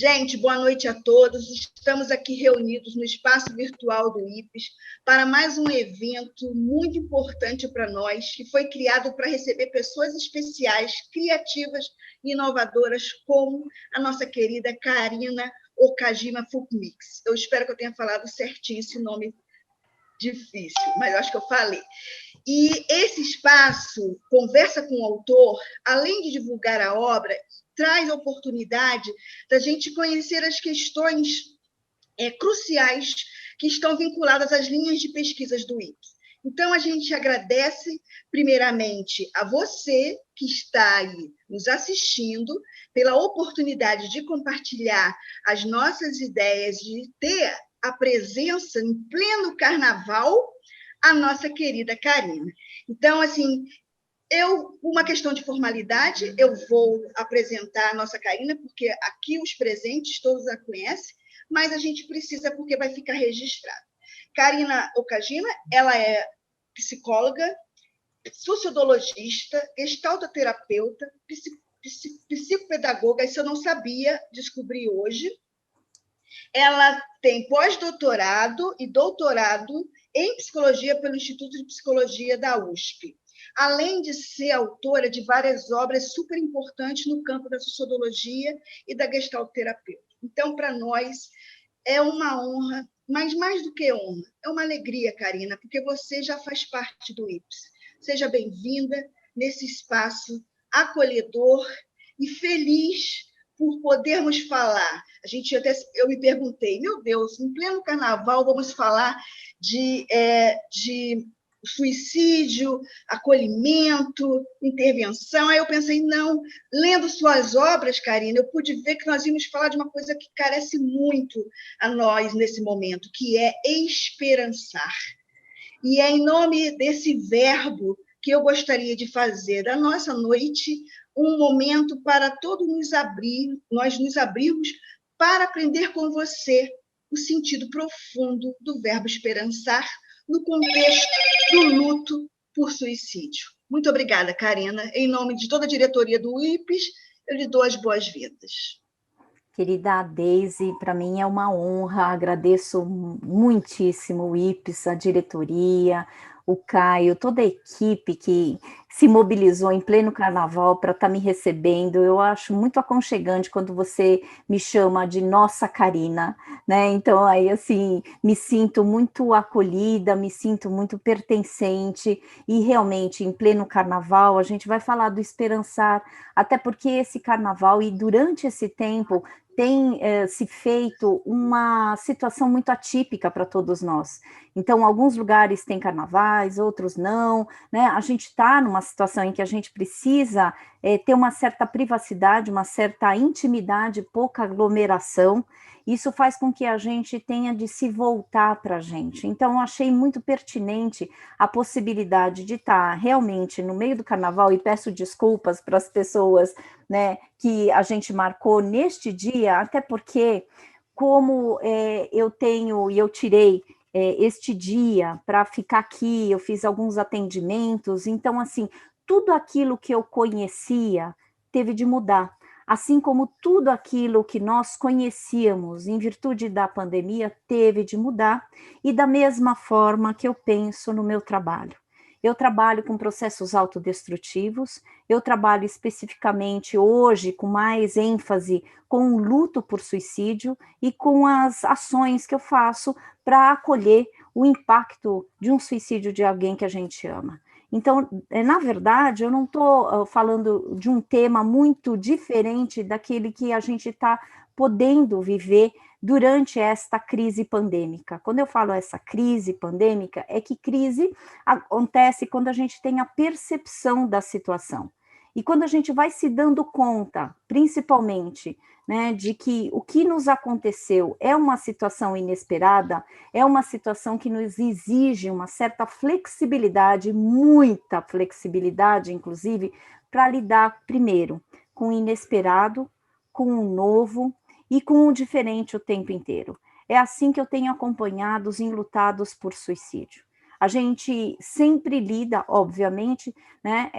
Gente, boa noite a todos. Estamos aqui reunidos no espaço virtual do IPES para mais um evento muito importante para nós, que foi criado para receber pessoas especiais, criativas e inovadoras, como a nossa querida Karina Okajima Fukmix. Eu espero que eu tenha falado certinho esse nome difícil, mas eu acho que eu falei. E esse espaço, Conversa com o Autor, além de divulgar a obra, traz a oportunidade da gente conhecer as questões cruciais que estão vinculadas às linhas de pesquisas do IPES. Então, a gente agradece, primeiramente, a você que está aí nos assistindo, pela oportunidade de compartilhar as nossas ideias, de ter a presença em pleno carnaval, a nossa querida Karina. Então, assim, uma questão de formalidade, eu vou apresentar a nossa Karina, porque aqui os presentes todos a conhecem, mas a gente precisa, porque vai ficar registrado. Karina Okajima, ela é psicóloga, sociologista, gestaltoterapeuta, psicopedagoga, isso eu não sabia, descobri hoje. Ela tem pós-doutorado e doutorado em psicologia pelo Instituto de Psicologia da USP, além de ser autora de várias obras super importantes no campo da sociologia e da gestalterapia. Então, para nós, é uma honra, mas mais do que honra, é uma alegria, Karina, porque você já faz parte do IPES. Seja bem-vinda nesse espaço acolhedor e feliz por podermos falar. Eu me perguntei, meu Deus, em pleno carnaval vamos falar de suicídio, acolhimento, intervenção. Aí eu pensei, não, lendo suas obras, Karina, eu pude ver que nós íamos falar de uma coisa que carece muito a nós nesse momento, que é esperançar. E é em nome desse verbo que eu gostaria de fazer da nossa noite um momento para todos nós nos abrirmos para aprender com você o sentido profundo do verbo esperançar no contexto do luto por suicídio. Muito obrigada, Karina. Em nome de toda a diretoria do IPES, eu lhe dou as boas-vindas. Querida Deise, para mim é uma honra, agradeço muitíssimo o IPES, a diretoria, o Caio, toda a equipe que se mobilizou em pleno carnaval para estar me recebendo. Eu acho muito aconchegante quando você me chama de nossa Karina, né? Então, aí, assim, me sinto muito acolhida, me sinto muito pertencente, e realmente, em pleno carnaval, a gente vai falar do esperançar, até porque esse carnaval, e durante esse tempo, tem se feito uma situação muito atípica para todos nós. Então, alguns lugares têm carnavais, outros não, né? A gente está numa situação em que a gente precisa ter uma certa privacidade, uma certa intimidade, pouca aglomeração. Isso faz com que a gente tenha de se voltar para a gente. Então, eu achei muito pertinente a possibilidade de estar realmente no meio do carnaval, e peço desculpas para as pessoas, né, que a gente marcou neste dia, até porque, como eu tenho e eu tirei este dia para ficar aqui, eu fiz alguns atendimentos, então, assim, tudo aquilo que eu conhecia teve de mudar. Assim como tudo aquilo que nós conhecíamos em virtude da pandemia teve de mudar, e da mesma forma que eu penso no meu trabalho. Eu trabalho com processos autodestrutivos, eu trabalho especificamente hoje com mais ênfase com o luto por suicídio e com as ações que eu faço para acolher o impacto de um suicídio de alguém que a gente ama. Então, na verdade, eu não estou falando de um tema muito diferente daquele que a gente está podendo viver durante esta crise pandêmica. Quando eu falo essa crise pandêmica, é que crise acontece quando a gente tem a percepção da situação. E quando a gente vai se dando conta, principalmente, né, de que o que nos aconteceu é uma situação inesperada, é uma situação que nos exige uma certa flexibilidade, muita flexibilidade, inclusive, para lidar, primeiro, com o inesperado, com o novo e com o diferente o tempo inteiro. É assim que eu tenho acompanhado os enlutados por suicídio. A gente sempre lida, obviamente, né,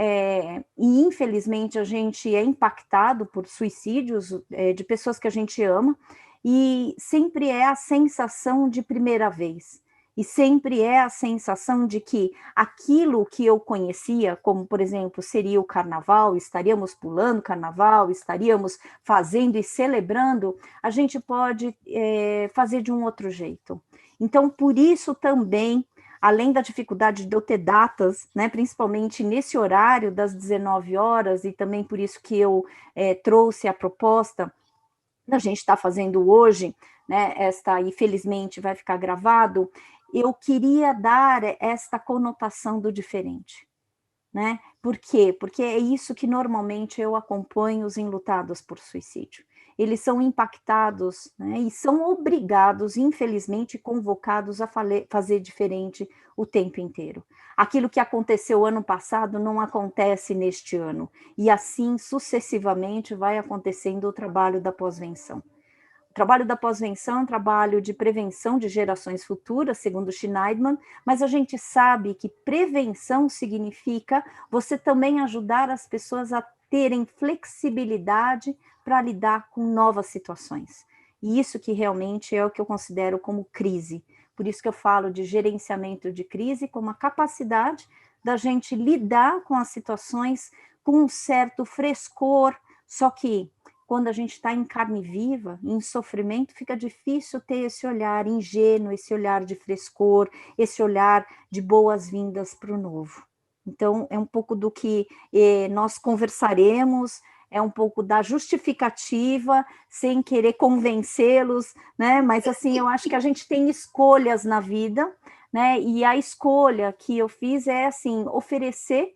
e infelizmente a gente é impactado por suicídios de pessoas que a gente ama, e sempre é a sensação de primeira vez. E sempre é a sensação de que aquilo que eu conhecia, como, por exemplo, seria o carnaval, estaríamos pulando carnaval, estaríamos fazendo e celebrando, a gente pode fazer de um outro jeito. Então, por isso também, além da dificuldade de eu ter datas, né, principalmente nesse horário das 19 horas, e também por isso que eu trouxe a proposta da gente estar fazendo hoje, né, e felizmente vai ficar gravado, eu queria dar esta conotação do diferente, né? Por quê? Porque é isso que normalmente eu acompanho os enlutados por suicídio. Eles são impactados, né, e são obrigados, infelizmente, convocados a fazer diferente o tempo inteiro. Aquilo que aconteceu ano passado não acontece neste ano, e assim sucessivamente vai acontecendo o trabalho da pós-venção. O trabalho da pós-venção é um trabalho de prevenção de gerações futuras, segundo Schneidman, mas a gente sabe que prevenção significa você também ajudar as pessoas a terem flexibilidade para lidar com novas situações. E isso que realmente é o que eu considero como crise. Por isso que eu falo de gerenciamento de crise como a capacidade da gente lidar com as situações com um certo frescor, só que quando a gente está em carne viva, em sofrimento, fica difícil ter esse olhar ingênuo, esse olhar de frescor, esse olhar de boas-vindas para o novo. Então, é um pouco do que nós conversaremos, é um pouco da justificativa, sem querer convencê-los, né? Mas, assim, eu acho que a gente tem escolhas na vida, né? E a escolha que eu fiz é, assim, oferecer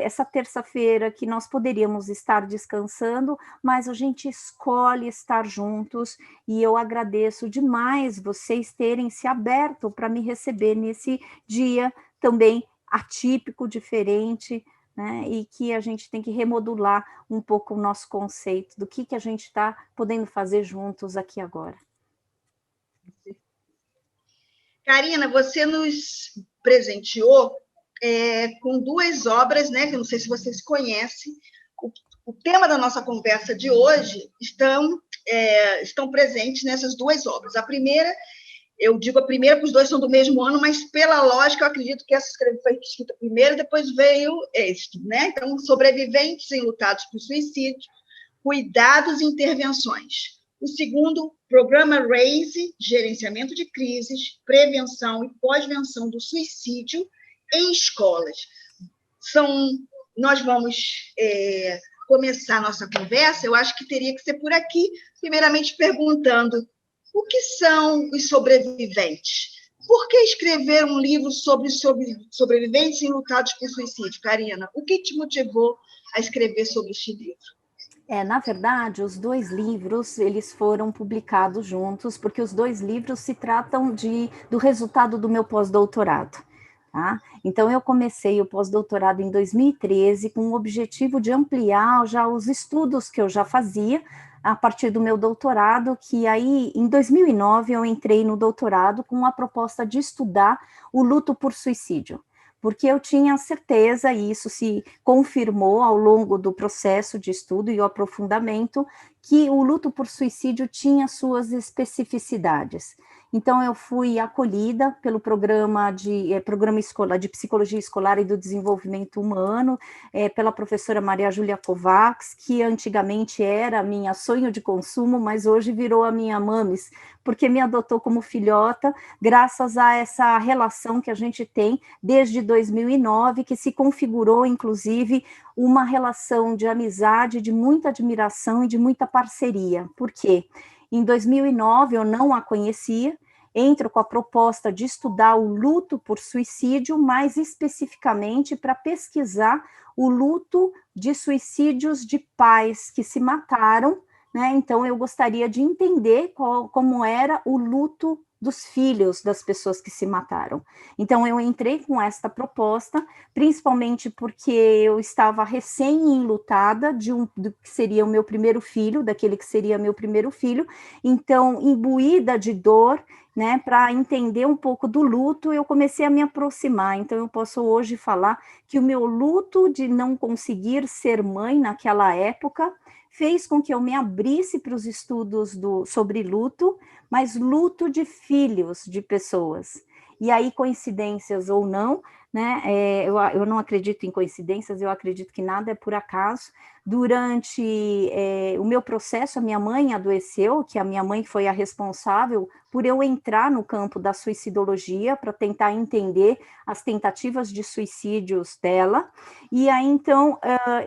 essa terça-feira que nós poderíamos estar descansando, mas a gente escolhe estar juntos, e eu agradeço demais vocês terem se aberto para me receber nesse dia também atípico, diferente, né, e que a gente tem que remodular um pouco o nosso conceito do que a gente está podendo fazer juntos aqui agora. Karina, você nos presenteou com duas obras, né, que eu não sei se vocês conhecem. O tema da nossa conversa de hoje estão presentes nessas duas obras. A primeira, eu digo a primeira porque os dois são do mesmo ano, mas pela lógica eu acredito que essa foi escrita primeiro, depois veio este, né? Então, sobreviventes enlutados por suicídio, cuidados e intervenções. O segundo, programa RAISE, gerenciamento de crises, prevenção e pós-venção do suicídio em escolas. Nós vamos começar a nossa conversa, eu acho que teria que ser por aqui, primeiramente perguntando o que são os sobreviventes? Por que escrever um livro sobre sobreviventes enlutados por suicídio, Karina? O que te motivou a escrever sobre este livro? Na verdade, os dois livros, eles foram publicados juntos, porque os dois livros se tratam do resultado do meu pós-doutorado. Tá? Então, eu comecei o pós-doutorado em 2013 com o objetivo de ampliar já os estudos que eu já fazia a partir do meu doutorado, que aí, em 2009, eu entrei no doutorado com a proposta de estudar o luto por suicídio, porque eu tinha certeza, e isso se confirmou ao longo do processo de estudo e o aprofundamento, que o luto por suicídio tinha suas especificidades. Então, eu fui acolhida pelo programa escolar de Psicologia Escolar e do Desenvolvimento Humano, pela professora Maria Júlia Kovacs, que antigamente era a minha sonho de consumo, mas hoje virou a minha mamis, porque me adotou como filhota, graças a essa relação que a gente tem desde 2009, que se configurou, inclusive, uma relação de amizade, de muita admiração e de muita parceria. Por quê? Em 2009, eu não a conhecia, entro com a proposta de estudar o luto por suicídio, mais especificamente para pesquisar o luto de suicídios de pais que se mataram, né? Então, eu gostaria de entender como era o luto dos filhos das pessoas que se mataram. Então, eu entrei com esta proposta, principalmente porque eu estava recém-enlutada do que seria o meu primeiro filho, daquele que seria meu primeiro filho, então, imbuída de dor né, para entender um pouco do luto, eu comecei a me aproximar. Então, eu posso hoje falar que o meu luto de não conseguir ser mãe naquela época fez com que eu me abrisse para os estudos sobre luto, mas luto de filhos de pessoas. E aí, coincidências ou não, né, eu não acredito em coincidências, eu acredito que nada é por acaso. Durante o meu processo, a minha mãe adoeceu, que a minha mãe foi a responsável por eu entrar no campo da suicidologia para tentar entender as tentativas de suicídios dela. E aí, então,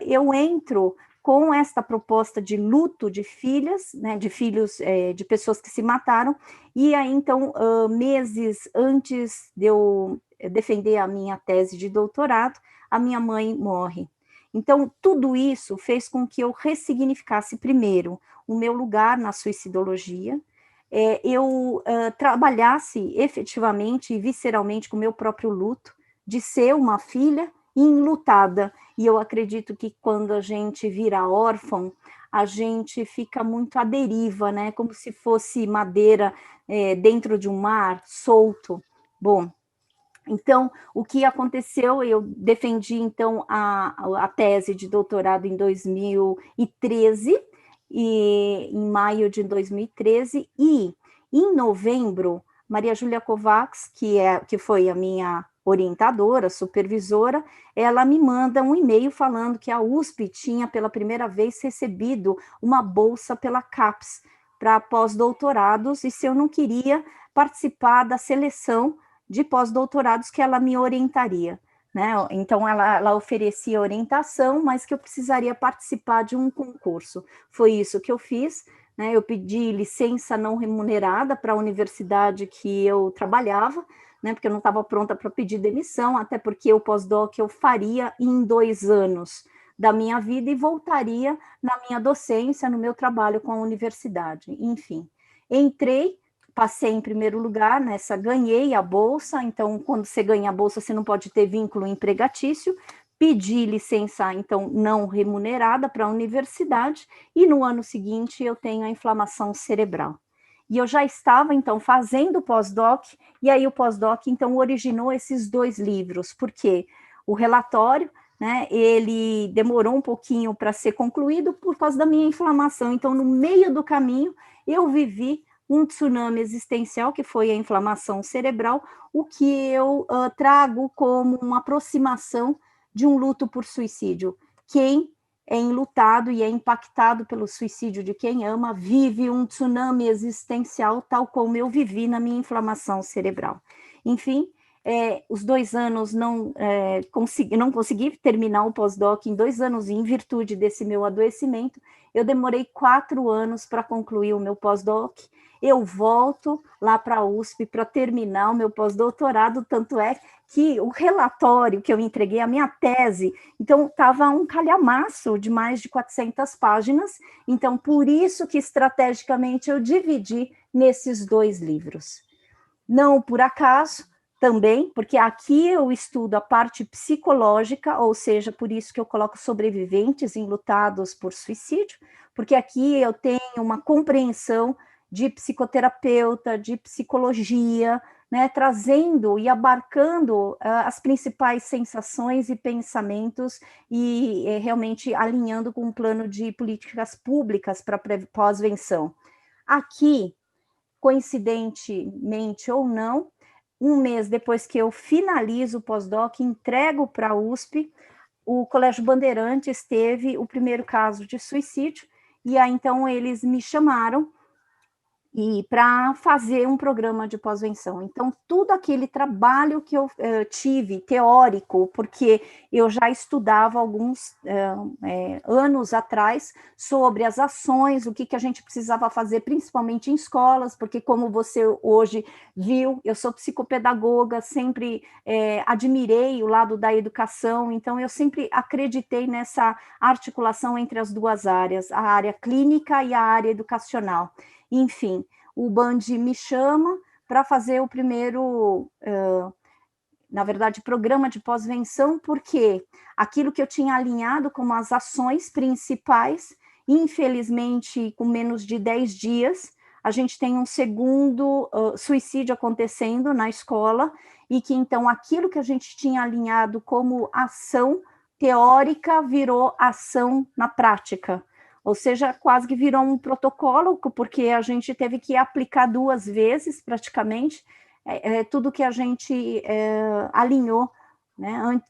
eu entro com esta proposta de luto de filhas, né, de filhos de pessoas que se mataram, e aí, então, meses antes de eu defender a minha tese de doutorado, a minha mãe morre. Então, tudo isso fez com que eu ressignificasse, primeiro, o meu lugar na suicidologia, eu trabalhasse efetivamente e visceralmente com o meu próprio luto, de ser uma filha enlutada. E eu acredito que quando a gente vira órfão, a gente fica muito à deriva, né? Como se fosse madeira dentro de um mar, solto. Bom, então, o que aconteceu? Eu defendi, então, a tese de doutorado em 2013, e em maio de 2013, e em novembro, Maria Júlia Kovacs, que foi a minha orientadora, supervisora, ela me manda um e-mail falando que a USP tinha pela primeira vez recebido uma bolsa pela CAPES para pós-doutorados, e se eu não queria participar da seleção de pós-doutorados que ela me orientaria, né? Então, ela oferecia orientação, mas que eu precisaria participar de um concurso. Foi isso que eu fiz, né? Eu pedi licença não remunerada para a universidade que eu trabalhava, né? Porque eu não estava pronta para pedir demissão, até porque o pós-doc eu faria em 2 anos da minha vida e voltaria na minha docência, no meu trabalho com a universidade. Enfim, entrei, passei em primeiro lugar nessa, ganhei a bolsa. Então, quando você ganha a bolsa, você não pode ter vínculo empregatício. Pedi licença, então, não remunerada para a universidade, e no ano seguinte eu tenho a inflamação cerebral. E eu já estava, então, fazendo pós-doc, e aí o pós-doc, então, originou esses 2 livros, porque o relatório, né, ele demorou um pouquinho para ser concluído por causa da minha inflamação. Então, no meio do caminho, eu vivi um tsunami existencial, que foi a inflamação cerebral, o que eu trago como uma aproximação de um luto por suicídio. Quem é enlutado e é impactado pelo suicídio de quem ama, vive um tsunami existencial, tal como eu vivi na minha inflamação cerebral. Enfim, os 2 anos não consegui terminar o pós-doc em 2 anos, em virtude desse meu adoecimento. Eu demorei 4 anos para concluir o meu pós-doc. Eu volto lá para a USP para terminar o meu pós-doutorado, tanto é que o relatório que eu entreguei, a minha tese, então estava um calhamaço de mais de 400 páginas, então por isso que estrategicamente eu dividi nesses 2 livros. Não por acaso, também, porque aqui eu estudo a parte psicológica, ou seja, por isso que eu coloco sobreviventes enlutados por suicídio, porque aqui eu tenho uma compreensão de psicoterapeuta, de psicologia, né, trazendo e abarcando as principais sensações e pensamentos e realmente alinhando com um plano de políticas públicas para pós-venção. Aqui, coincidentemente ou não, um mês depois que eu finalizo o pós-doc, entrego para a USP, o Colégio Bandeirantes teve o primeiro caso de suicídio, e aí então eles me chamaram e para fazer um programa de pós-venção. Então, tudo aquele trabalho que eu tive, teórico, porque eu já estudava alguns anos atrás sobre as ações, o que a gente precisava fazer, principalmente em escolas, porque como você hoje viu, eu sou psicopedagoga, sempre admirei o lado da educação, então eu sempre acreditei nessa articulação entre as 2 áreas, a área clínica e a área educacional. Enfim, o Band me chama para fazer o primeiro, na verdade, programa de pós-venção, porque aquilo que eu tinha alinhado como as ações principais, infelizmente, com menos de 10 dias, a gente tem um segundo suicídio acontecendo na escola, e que então aquilo que a gente tinha alinhado como ação teórica virou ação na prática. Ou seja, quase que virou um protocolo, porque a gente teve que aplicar 2 vezes, praticamente, tudo que a gente alinhou, né,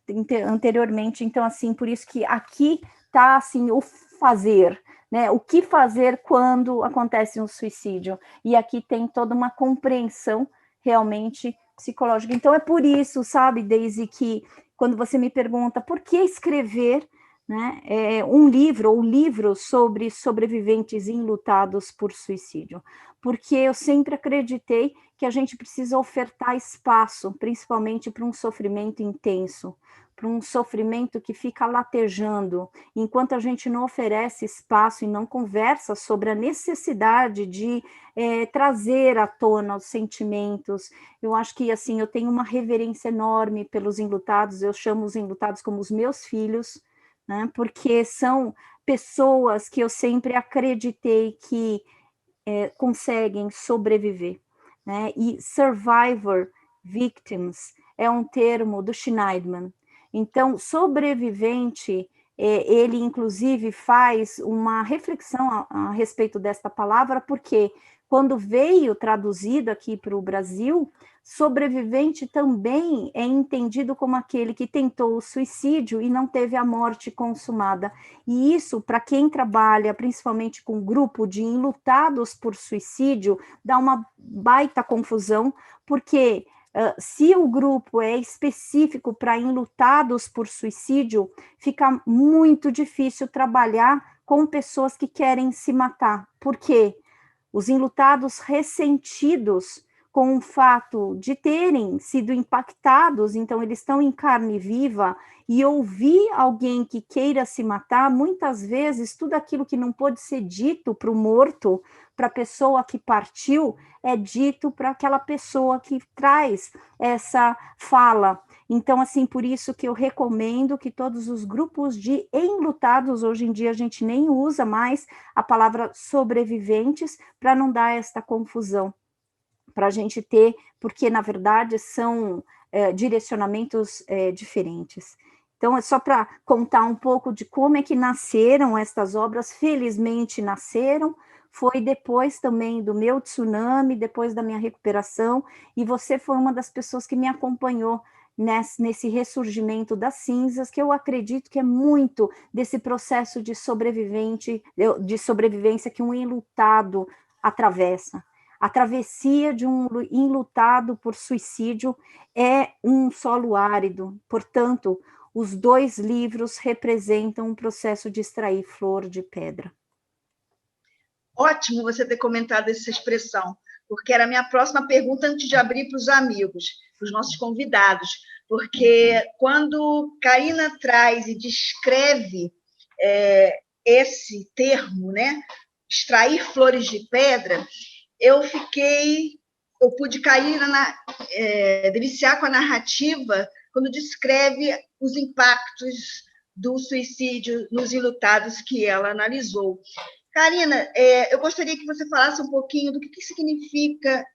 anteriormente. Então, assim, por isso que aqui está, assim, o fazer, né, o que fazer quando acontece um suicídio. E aqui tem toda uma compreensão realmente psicológica. Então, é por isso, sabe, Daisy, que quando você me pergunta por que escrever, né, um livro ou livros sobre sobreviventes enlutados por suicídio, porque eu sempre acreditei que a gente precisa ofertar espaço, principalmente para um sofrimento intenso, para um sofrimento que fica latejando, enquanto a gente não oferece espaço e não conversa sobre a necessidade de trazer à tona os sentimentos. Eu acho que, assim, eu tenho uma reverência enorme pelos enlutados, eu chamo os enlutados como os meus filhos, né, porque são pessoas que eu sempre acreditei que conseguem sobreviver, né? E survivor victims é um termo do Schneidman. Então, sobrevivente, ele inclusive faz uma reflexão a respeito desta palavra, porque quando veio traduzido aqui para o Brasil, sobrevivente também é entendido como aquele que tentou o suicídio e não teve a morte consumada. E isso, para quem trabalha principalmente com grupo de enlutados por suicídio, dá uma baita confusão, porque se o grupo é específico para enlutados por suicídio, fica muito difícil trabalhar com pessoas que querem se matar. Por quê? Os enlutados ressentidos com o fato de terem sido impactados, então eles estão em carne viva, e ouvir alguém que queira se matar, muitas vezes tudo aquilo que não pôde ser dito para o morto, para a pessoa que partiu, é dito para aquela pessoa que traz essa fala. Então, assim, por isso que eu recomendo que todos os grupos de enlutados, hoje em dia a gente nem usa mais a palavra sobreviventes, para não dar esta confusão, para a gente ter, porque na verdade são direcionamentos diferentes. Então, é só para contar um pouco de como é que nasceram estas obras. Felizmente nasceram, foi depois também do meu tsunami, depois da minha recuperação, e você foi uma das pessoas que me acompanhou nesse ressurgimento das cinzas, que eu acredito que é muito desse processo de sobrevivência que um enlutado atravessa. A travessia de um enlutado por suicídio é um solo árido, portanto, os 2 livros representam um processo de extrair flor de pedra. Ótimo você ter comentado essa expressão, porque era a minha próxima pergunta antes de abrir para os amigos, para os nossos convidados, porque quando Karina traz e descreve esse termo, né, extrair flores de pedra, eu pude cair, deliciar com a narrativa quando descreve os impactos do suicídio nos enlutados que ela analisou. Karina, eu gostaria que você falasse um pouquinho do que significa,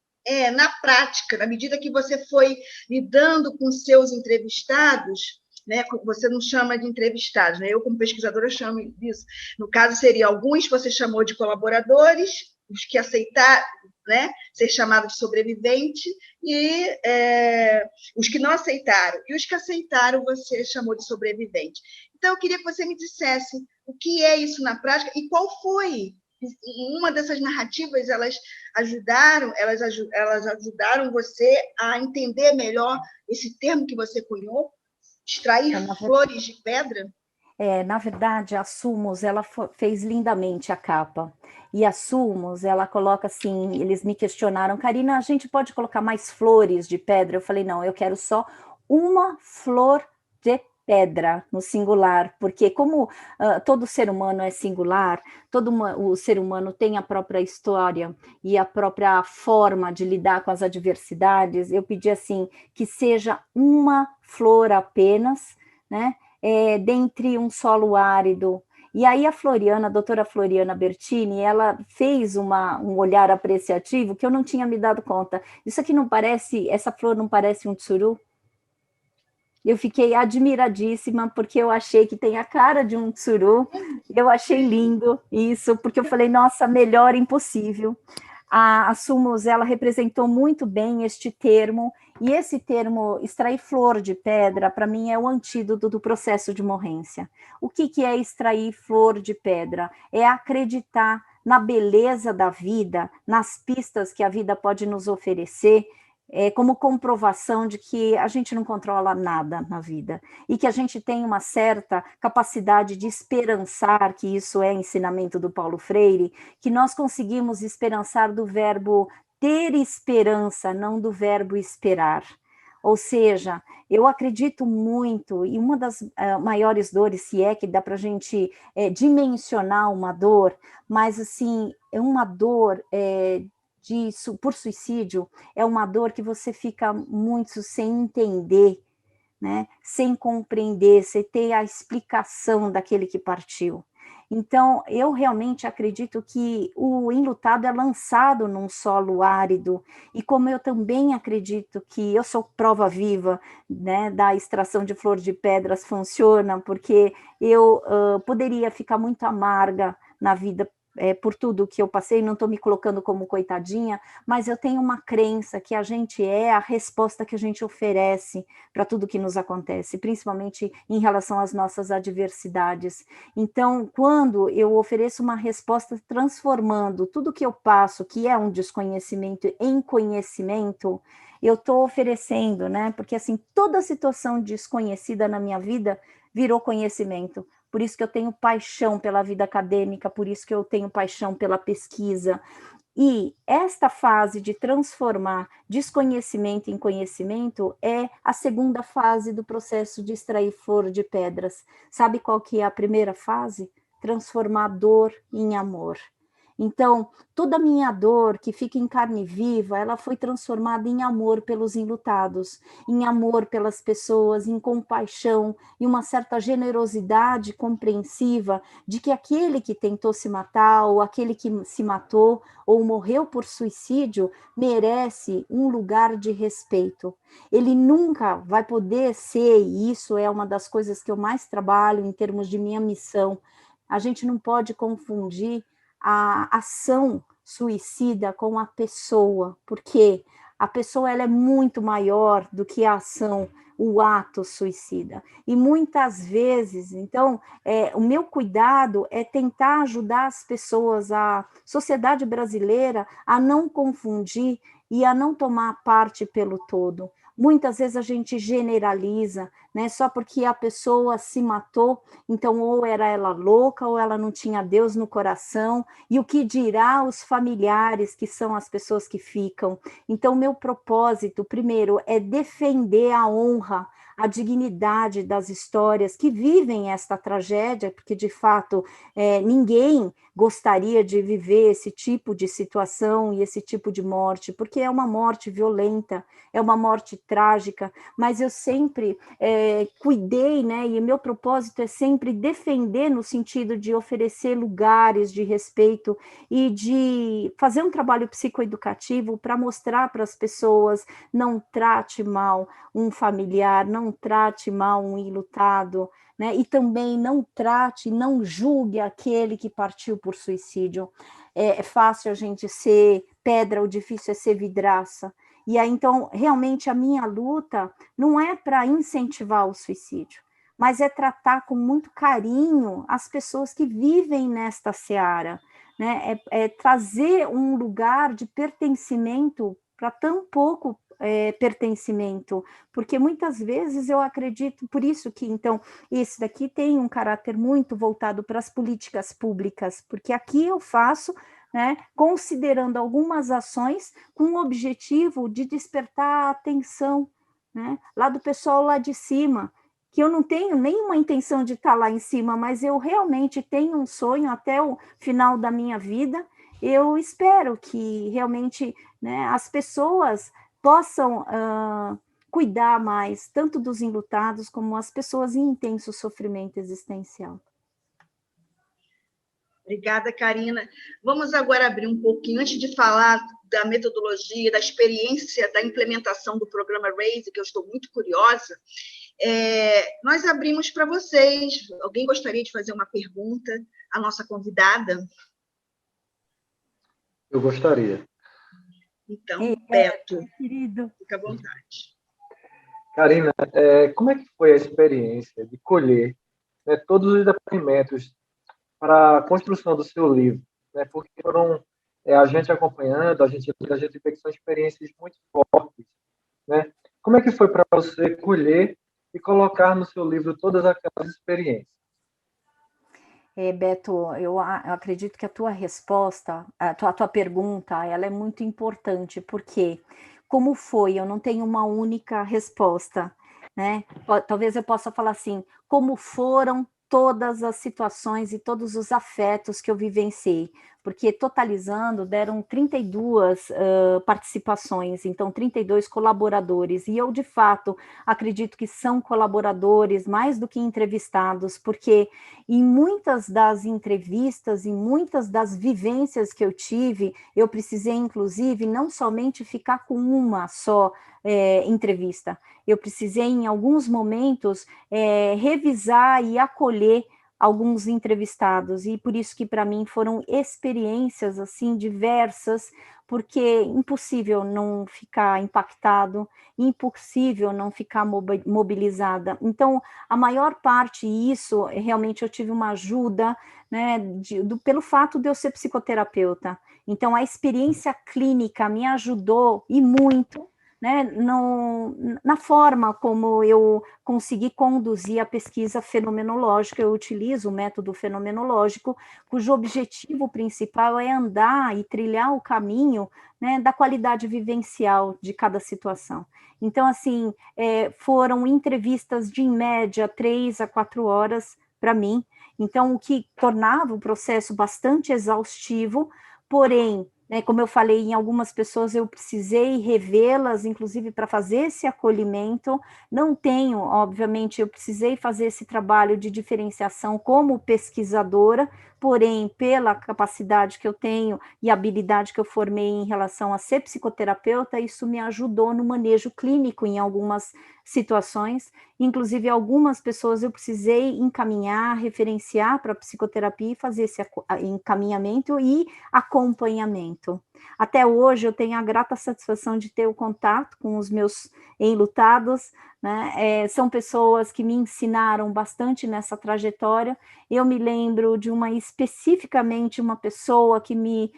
na prática, na medida que você foi lidando com seus entrevistados, né? Você não chama de entrevistados, né? Eu, como pesquisadora, chamo disso. No caso, seria alguns você chamou de colaboradores, os que aceitaram, né, ser chamado de sobrevivente, e os que não aceitaram. E os que aceitaram, você chamou de sobrevivente. Então, eu queria que você me dissesse o que é isso na prática e qual foi. Uma dessas narrativas, elas ajudaram você a entender melhor esse termo que você cunhou, extrair flores de pedra? Na verdade, a Sumos, ela fez lindamente a capa. E a Sumos, ela coloca assim, eles me questionaram, Karina, a gente pode colocar mais flores de pedra? Eu falei, não, eu quero só uma flor de pedra, no singular, porque como todo ser humano é singular, o ser humano tem a própria história e a própria forma de lidar com as adversidades, eu pedi assim, que seja uma flor apenas, né? Dentre um solo árido, E aí a Floriana, a doutora Floriana Bertini, ela fez um olhar apreciativo que eu não tinha me dado conta. Isso aqui não parece, essa flor não parece um tsuru? Eu fiquei admiradíssima, porque eu achei que tem a cara de um tsuru, eu achei lindo isso, porque eu falei, nossa, melhor impossível. A Sumos, ela representou muito bem este termo, e esse termo, extrair flor de pedra, para mim é o antídoto do processo de morrência. O que é extrair flor de pedra? É acreditar na beleza da vida, nas pistas que a vida pode nos oferecer, como comprovação de que a gente não controla nada na vida e que a gente tem uma certa capacidade de esperançar, que isso é ensinamento do Paulo Freire, que nós conseguimos esperançar do verbo ter esperança, não do verbo esperar. Ou seja, eu acredito muito, e uma das maiores dores, se é que dá para a gente dimensionar uma dor, mas assim, é uma dor por suicídio, é uma dor que você fica muito sem entender, né? Sem compreender, sem ter a explicação daquele que partiu. Então, eu realmente acredito que o enlutado é lançado num solo árido, e como eu também acredito que eu sou prova viva, né, da extração de flor de pedras funciona, porque eu poderia ficar muito amarga na vida por tudo que eu passei, não estou me colocando como coitadinha, mas eu tenho uma crença que a gente é a resposta que a gente oferece para tudo que nos acontece, principalmente em relação às nossas adversidades. Então, quando eu ofereço uma resposta transformando tudo que eu passo, que é um desconhecimento, em conhecimento, eu estou oferecendo, né? Porque assim, toda situação desconhecida na minha vida virou conhecimento. Por isso que eu tenho paixão pela vida acadêmica, por isso que eu tenho paixão pela pesquisa. E esta fase de transformar desconhecimento em conhecimento é a segunda fase do processo de extrair flor de pedras. Sabe qual que é a primeira fase? Transformar dor em amor. Então, toda a minha dor que fica em carne viva, ela foi transformada em amor pelos enlutados, em amor pelas pessoas, em compaixão e uma certa generosidade compreensiva de que aquele que tentou se matar, ou aquele que se matou, ou morreu por suicídio, merece um lugar de respeito. Ele nunca vai poder ser, e isso é uma das coisas que eu mais trabalho em termos de minha missão, a gente não pode confundir a ação suicida com a pessoa, porque a pessoa ela é muito maior do que a ação, o ato suicida. E muitas vezes, então, o meu cuidado é tentar ajudar as pessoas, a sociedade brasileira, a não confundir e a não tomar parte pelo todo. Muitas vezes a gente generaliza, né? Só porque a pessoa se matou, então ou era ela louca ou ela não tinha Deus no coração, e o que dirá os familiares, que são as pessoas que ficam. Então, meu propósito, primeiro, é defender a honra, a dignidade das histórias que vivem esta tragédia, porque, de fato, ninguém gostaria de viver esse tipo de situação e esse tipo de morte, porque é uma morte violenta, é uma morte trágica, mas eu sempre cuidei, né, e meu propósito é sempre defender no sentido de oferecer lugares de respeito e de fazer um trabalho psicoeducativo para mostrar para as pessoas: não trate mal um familiar, não trate mal um enlutado, né? E também não trate, não julgue aquele que partiu por suicídio. É fácil a gente ser pedra, o difícil é ser vidraça. E aí, então, realmente, a minha luta não é para incentivar o suicídio, mas é tratar com muito carinho as pessoas que vivem nesta seara, né? É trazer um lugar de pertencimento para tão pouco pertencimento, porque muitas vezes eu acredito, por isso que, então, esse daqui tem um caráter muito voltado para as políticas públicas, porque aqui eu faço, né, considerando algumas ações com o objetivo de despertar a atenção, né, lá do pessoal lá de cima, que eu não tenho nenhuma intenção de estar lá em cima, mas eu realmente tenho um sonho até o final da minha vida. Eu espero que realmente, né, as pessoas possam cuidar mais, tanto dos enlutados como as pessoas em intenso sofrimento existencial. Obrigada, Karina. Vamos agora abrir um pouquinho, antes de falar da metodologia, da experiência da implementação do programa RAISE, que eu estou muito curiosa, nós abrimos para vocês. Alguém gostaria de fazer uma pergunta à nossa convidada? Eu gostaria. Então, Beto, querido, fica à vontade. Karina, como é que foi a experiência de colher, né, todos os depoimentos para a construção do seu livro? Né, porque foram a gente acompanhando, a gente vê que são experiências muito fortes. Né? Como é que foi para você colher e colocar no seu livro todas aquelas experiências? Beto, eu acredito que a tua resposta, a tua pergunta, ela é muito importante, porque como foi? Eu não tenho uma única resposta, né? Talvez eu possa falar assim, como foram todas as situações e todos os afetos que eu vivenciei, porque totalizando deram 32 participações, então 32 colaboradores, e eu de fato acredito que são colaboradores mais do que entrevistados, porque em muitas das entrevistas, em muitas das vivências que eu tive, eu precisei, inclusive, não somente ficar com uma só entrevista, eu precisei, em alguns momentos, revisar e acolher alguns entrevistados, e por isso que, para mim, foram experiências, assim, diversas, porque é impossível não ficar impactado, impossível não ficar mobilizada. Então, a maior parte, isso, realmente eu tive uma ajuda, né, pelo fato de eu ser psicoterapeuta. Então, a experiência clínica me ajudou e muito, né, na forma como eu consegui conduzir a pesquisa fenomenológica. Eu utilizo o método fenomenológico, cujo objetivo principal é andar e trilhar o caminho, né, da qualidade vivencial de cada situação. Então, assim, foram entrevistas de, em média, 3 a 4 horas para mim, então, o que tornava o processo bastante exaustivo, porém, né, como eu falei, em algumas pessoas eu precisei revê-las, inclusive para fazer esse acolhimento. Não tenho, obviamente, eu precisei fazer esse trabalho de diferenciação como pesquisadora, porém, pela capacidade que eu tenho e habilidade que eu formei em relação a ser psicoterapeuta, isso me ajudou no manejo clínico em algumas situações. Inclusive, algumas pessoas eu precisei encaminhar, referenciar para a psicoterapia e fazer esse encaminhamento e acompanhamento. Até hoje eu tenho a grata satisfação de ter o contato com os meus enlutados, né? São pessoas que me ensinaram bastante nessa trajetória. Eu me lembro de especificamente uma pessoa que me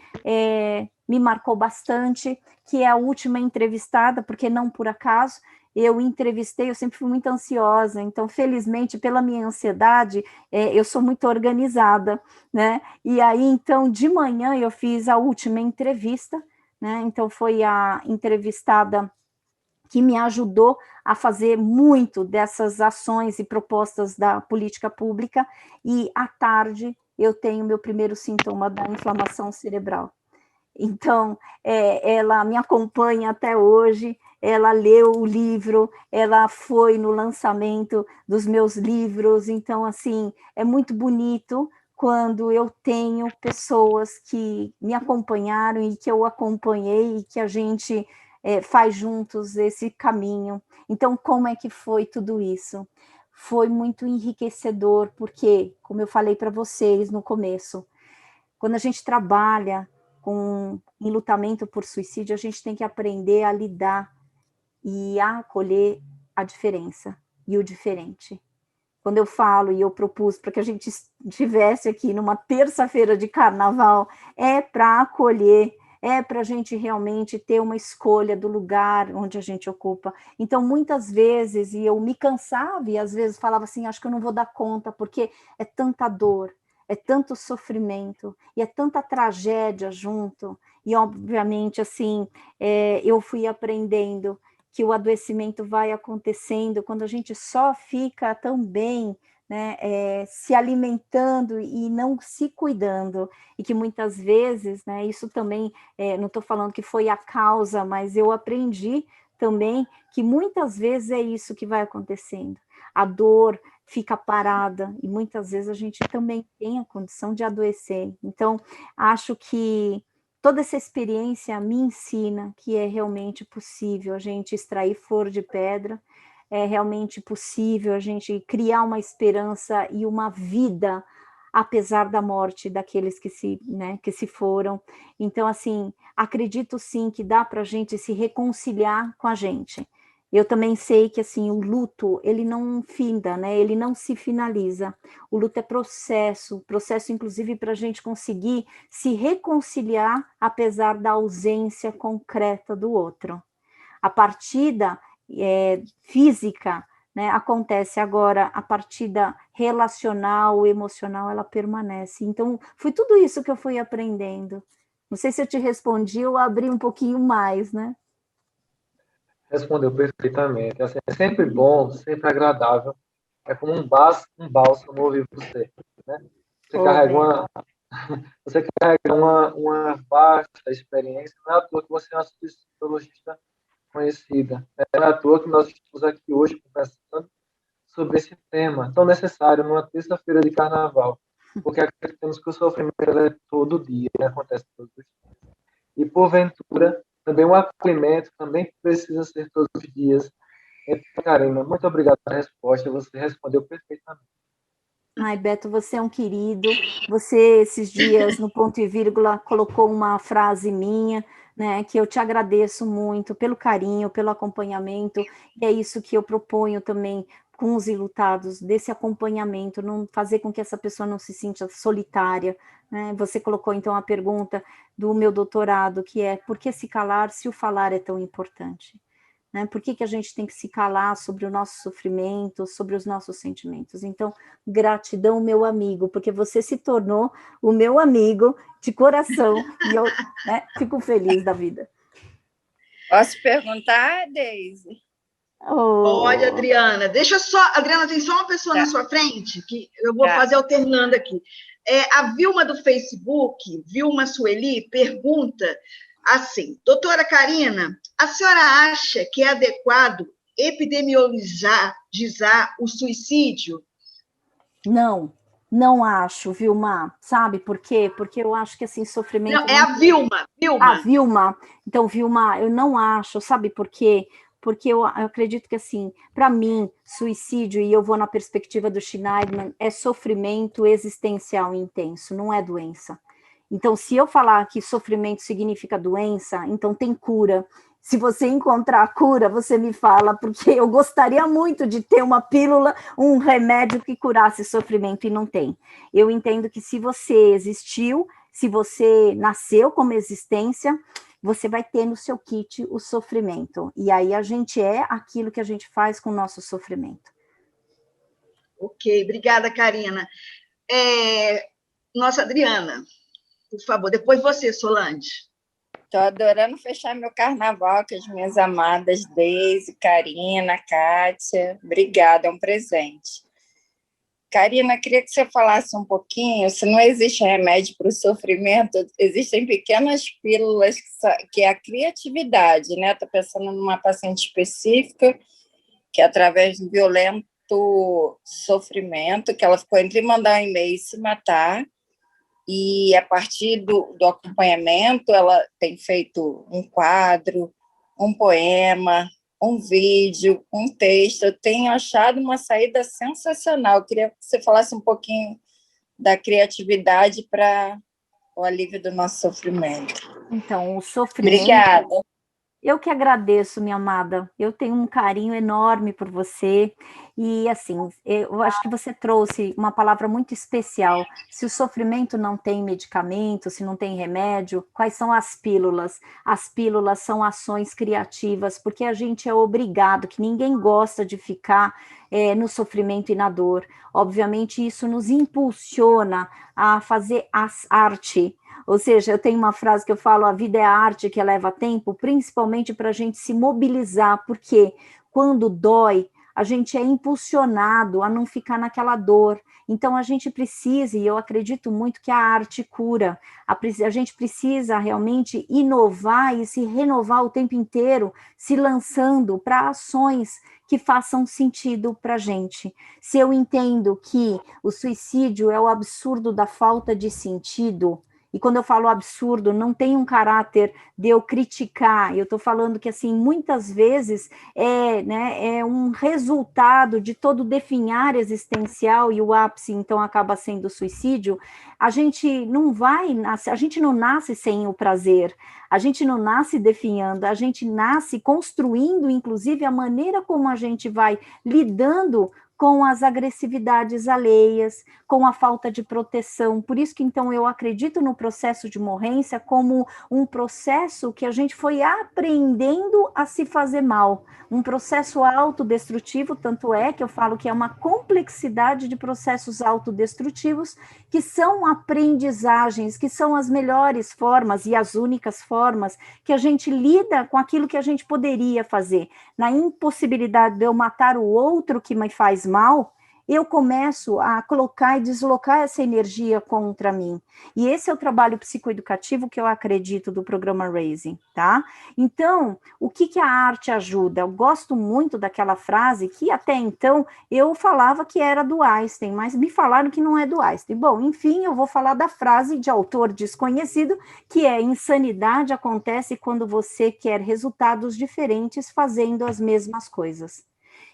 marcou bastante, que é a última entrevistada, porque não por acaso, eu entrevistei, eu sempre fui muito ansiosa, então, felizmente, pela minha ansiedade, eu sou muito organizada, né? E aí, então, de manhã eu fiz a última entrevista, né? Então, foi a entrevistada que me ajudou a fazer muito dessas ações e propostas da política pública, e à tarde eu tenho meu primeiro sintoma da inflamação cerebral. Então, ela me acompanha até hoje, ela leu o livro, ela foi no lançamento dos meus livros, então, assim, é muito bonito quando eu tenho pessoas que me acompanharam e que eu acompanhei e que a gente faz juntos esse caminho. Então, como é que foi tudo isso? Foi muito enriquecedor, porque, como eu falei para vocês no começo, quando a gente trabalha com enlutamento por suicídio, a gente tem que aprender a lidar e a acolher a diferença e o diferente. Quando eu falo e eu propus para que a gente estivesse aqui numa terça-feira de carnaval, é para acolher, é para a gente realmente ter uma escolha do lugar onde a gente ocupa. Então, muitas vezes, e eu me cansava, e às vezes falava assim, acho que eu não vou dar conta, porque é tanta dor, é tanto sofrimento, e é tanta tragédia junto, e obviamente, assim, eu fui aprendendo que o adoecimento vai acontecendo quando a gente só fica também, né, se alimentando e não se cuidando, e que muitas vezes, né, isso também, não estou falando que foi a causa, mas eu aprendi também que muitas vezes é isso que vai acontecendo. A dor fica parada, e muitas vezes a gente também tem a condição de adoecer. Então, acho que toda essa experiência me ensina que é realmente possível a gente extrair flor de pedra, é realmente possível a gente criar uma esperança e uma vida, apesar da morte daqueles que se foram. Então, assim, acredito sim que dá para a gente se reconciliar com a gente. Eu também sei que, assim, o luto, ele não finda, né? Ele não se finaliza. O luto é processo inclusive para a gente conseguir se reconciliar apesar da ausência concreta do outro. A partida física, né, acontece agora, a partida relacional, emocional, ela permanece. Então, foi tudo isso que eu fui aprendendo. Não sei se eu te respondi ou abri um pouquinho mais, né? Respondeu perfeitamente. Assim, é sempre bom, sempre agradável. É como um bálsamo ouvir você, né? Você carrega uma, você carrega uma vasta experiência. Não é à toa que você é uma psicologista conhecida. Não é à toa que nós estamos aqui hoje conversando sobre esse tema tão necessário numa terça-feira de carnaval, porque acreditamos que o sofrimento é todo dia, acontece todos os dias. E, porventura, também um acolhimento também precisa ser todos os dias. Então, Karina, muito obrigado pela resposta, você respondeu perfeitamente. Ai, Beto, você é um querido. Você, esses dias, no ponto e vírgula, colocou uma frase minha, né, que eu te agradeço muito pelo carinho, pelo acompanhamento, e é isso que eu proponho também com os enlutados, desse acompanhamento, não fazer com que essa pessoa não se sinta solitária, né? Você colocou, então, a pergunta do meu doutorado, que é: por que se calar se o falar é tão importante? Né? Por que a gente tem que se calar sobre o nosso sofrimento, sobre os nossos sentimentos? Então, gratidão, meu amigo, porque você se tornou o meu amigo de coração, e eu, né, fico feliz da vida. Posso perguntar, Deise? Pode, Adriana. Deixa só, Adriana, tem só uma pessoa na sua frente, que eu vou fazer alternando aqui. A Vilma do Facebook, Vilma Sueli, pergunta assim: doutora Karina, a senhora acha que é adequado epidemiologizar o suicídio? Não acho, Vilma. Sabe por quê? Porque eu acho que, assim, sofrimento... Não, é a Vilma. Ah, Vilma. Então, Vilma, eu não acho, sabe por quê? Porque eu acredito que, assim, para mim, suicídio, e eu vou na perspectiva do Schneiderman, é sofrimento existencial intenso, não é doença. Então, se eu falar que sofrimento significa doença, então tem cura. Se você encontrar a cura, você me fala, porque eu gostaria muito de ter uma pílula, um remédio que curasse sofrimento, e não tem. Eu entendo que se você existiu, se você nasceu como existência, você vai ter no seu kit o sofrimento. E aí a gente é aquilo que a gente faz com o nosso sofrimento. Ok, obrigada, Karina. Nossa, Adriana, por favor, depois você, Solange. Estou adorando fechar meu carnaval com as minhas amadas Deise, Karina, Kátia. Obrigada, é um presente. Karina, queria que você falasse um pouquinho, se não existe remédio para o sofrimento, existem pequenas pílulas que é a criatividade, né? Estou pensando numa paciente específica que, através do violento sofrimento, que ela ficou entre mandar um e-mail e se matar, e a partir do acompanhamento ela tem feito um quadro, um poema, um vídeo, um texto. Eu tenho achado uma saída sensacional. Eu queria que você falasse um pouquinho da criatividade para o alívio do nosso sofrimento. Então, o sofrimento... Obrigada. Eu que agradeço, minha amada. Eu tenho um carinho enorme por você. E, assim, eu acho que você trouxe uma palavra muito especial. Se o sofrimento não tem medicamento, se não tem remédio, quais são as pílulas? As pílulas são ações criativas, porque a gente é obrigado, que ninguém gosta de ficar no sofrimento e na dor. Obviamente, isso nos impulsiona a fazer arte. Ou seja, eu tenho uma frase que eu falo: a vida é a arte que leva tempo, principalmente para a gente se mobilizar, porque quando dói, a gente é impulsionado a não ficar naquela dor. Então, a gente precisa, e eu acredito muito que a arte cura, a gente precisa realmente inovar e se renovar o tempo inteiro, se lançando para ações que façam sentido para a gente. Se eu entendo que o suicídio é o absurdo da falta de sentido, e quando eu falo absurdo, não tem um caráter de eu criticar, eu estou falando que, assim, muitas vezes é um resultado de todo o definhar existencial, e o ápice, então, acaba sendo o suicídio. A gente não a gente não nasce sem o prazer, a gente não nasce definhando, a gente nasce construindo, inclusive, a maneira como a gente vai lidando com as agressividades alheias, com a falta de proteção. Por isso que, então, eu acredito no processo de morrência como um processo que a gente foi aprendendo a se fazer mal, um processo autodestrutivo, tanto é que eu falo que é uma complexidade de processos autodestrutivos que são aprendizagens, que são as melhores formas e as únicas formas que a gente lida com aquilo que a gente poderia fazer. Na impossibilidade de eu matar o outro que me faz mal, eu começo a colocar e deslocar essa energia contra mim. E esse é o trabalho psicoeducativo que eu acredito do programa Raising, tá? Então, o que a arte ajuda? Eu gosto muito daquela frase que até então eu falava que era do Einstein, mas me falaram que não é do Einstein. Bom, enfim, eu vou falar da frase de autor desconhecido, que é: insanidade acontece quando você quer resultados diferentes fazendo as mesmas coisas.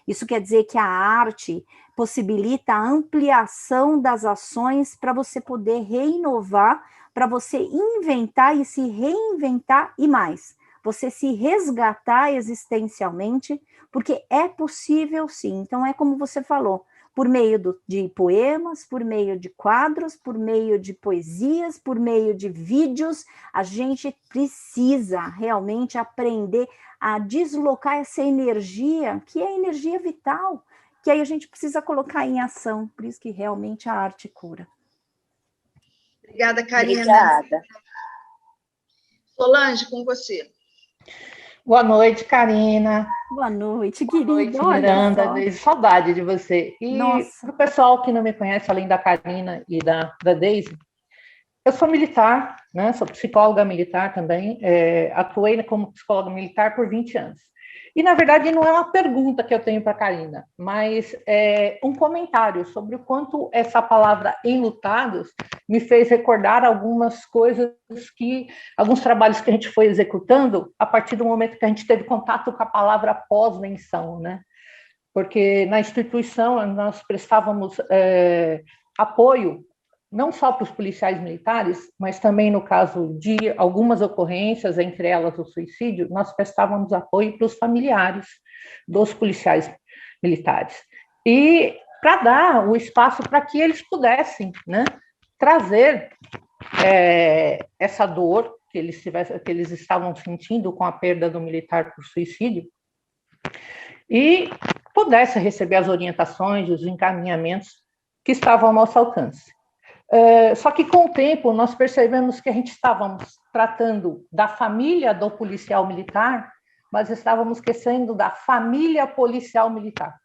Isso quer dizer que a arte possibilita a ampliação das ações para você poder reinovar, para você inventar e se reinventar e mais. Você se resgatar existencialmente, porque é possível sim. Então, é como você falou, por meio de poemas, por meio de quadros, por meio de poesias, por meio de vídeos, a gente precisa realmente aprender a deslocar essa energia, que é a energia vital, que aí a gente precisa colocar em ação, por isso que realmente a arte cura. Obrigada, Karina. Obrigada. Solange, com você. Boa noite, Karina. Boa noite, Boa querida. noite, Miranda. Saudade de você. E para o pessoal que não me conhece, além da Karina e da Deise, eu sou militar, né? Sou psicóloga militar também, atuei como psicóloga militar por 20 anos. E, na verdade, não é uma pergunta que eu tenho para a Karina, mas um comentário sobre o quanto essa palavra enlutados me fez recordar algumas coisas alguns trabalhos que a gente foi executando a partir do momento que a gente teve contato com a palavra pós-menção, né? Porque na instituição nós prestávamos apoio não só para os policiais militares, mas também no caso de algumas ocorrências, entre elas o suicídio, nós prestávamos apoio para os familiares dos policiais militares. E para dar o espaço para que eles pudessem, né, trazer essa dor que eles estavam sentindo com a perda do militar por suicídio e pudesse receber as orientações, os encaminhamentos que estavam ao nosso alcance. Só que, com o tempo, nós percebemos que a gente estávamos tratando da família do policial militar, mas estávamos esquecendo da família policial militar,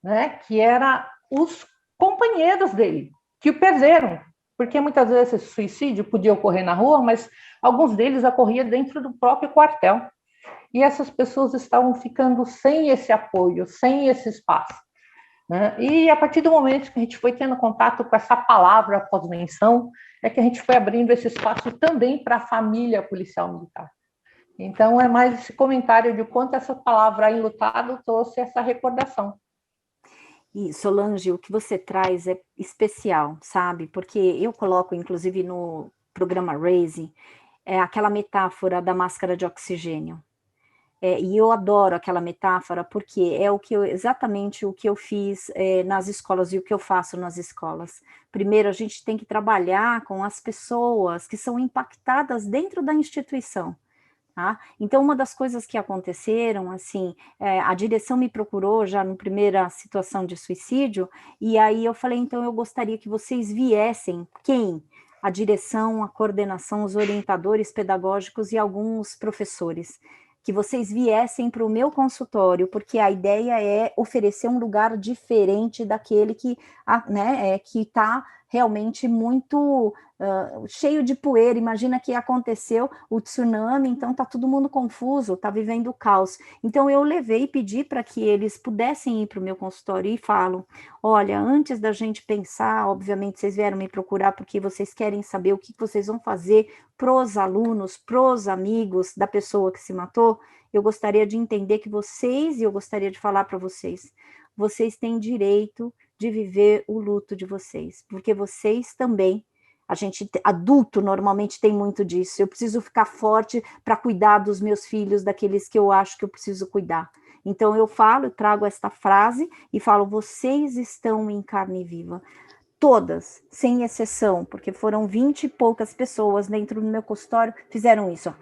né? Que eram os companheiros dele, que o perderam, porque muitas vezes esse suicídio podia ocorrer na rua, mas alguns deles ocorriam dentro do próprio quartel. E essas pessoas estavam ficando sem esse apoio, sem esse espaço. E a partir do momento que a gente foi tendo contato com essa palavra pós-menção, é que a gente foi abrindo esse espaço também para a família policial militar. Então, é mais esse comentário de quanto essa palavra enlutado trouxe essa recordação. E, Solange, o que você traz é especial, sabe? Porque eu coloco, inclusive, no programa Raising, aquela metáfora da máscara de oxigênio. E eu adoro aquela metáfora porque é exatamente o que eu fiz nas escolas e o que eu faço nas escolas. Primeiro, a gente tem que trabalhar com as pessoas que são impactadas dentro da instituição. Tá? Então, uma das coisas que aconteceram, assim, a direção me procurou já na primeira situação de suicídio, e aí eu falei, então eu gostaria que vocês viessem, quem? A direção, a coordenação, os orientadores pedagógicos e alguns professores. que vocês viessem para o meu consultório, porque a ideia é oferecer um lugar diferente daquele que está realmente muito cheio de poeira. Imagina que aconteceu o tsunami, então está todo mundo confuso, está vivendo o caos. Então eu levei e pedi para que eles pudessem ir para o meu consultório e falam, olha, antes da gente pensar, obviamente vocês vieram me procurar porque vocês querem saber o que vocês vão fazer pros alunos, pros amigos da pessoa que se matou, eu gostaria de entender que vocês, e eu gostaria de falar para vocês, vocês têm direito de viver o luto de vocês, porque vocês também, a gente, adulto, normalmente tem muito disso, eu preciso ficar forte para cuidar dos meus filhos, daqueles que eu acho que eu preciso cuidar. Então eu trago esta frase e falo, vocês estão em carne viva. Todas, sem exceção, porque foram 20 e poucas pessoas dentro do meu consultório, fizeram isso.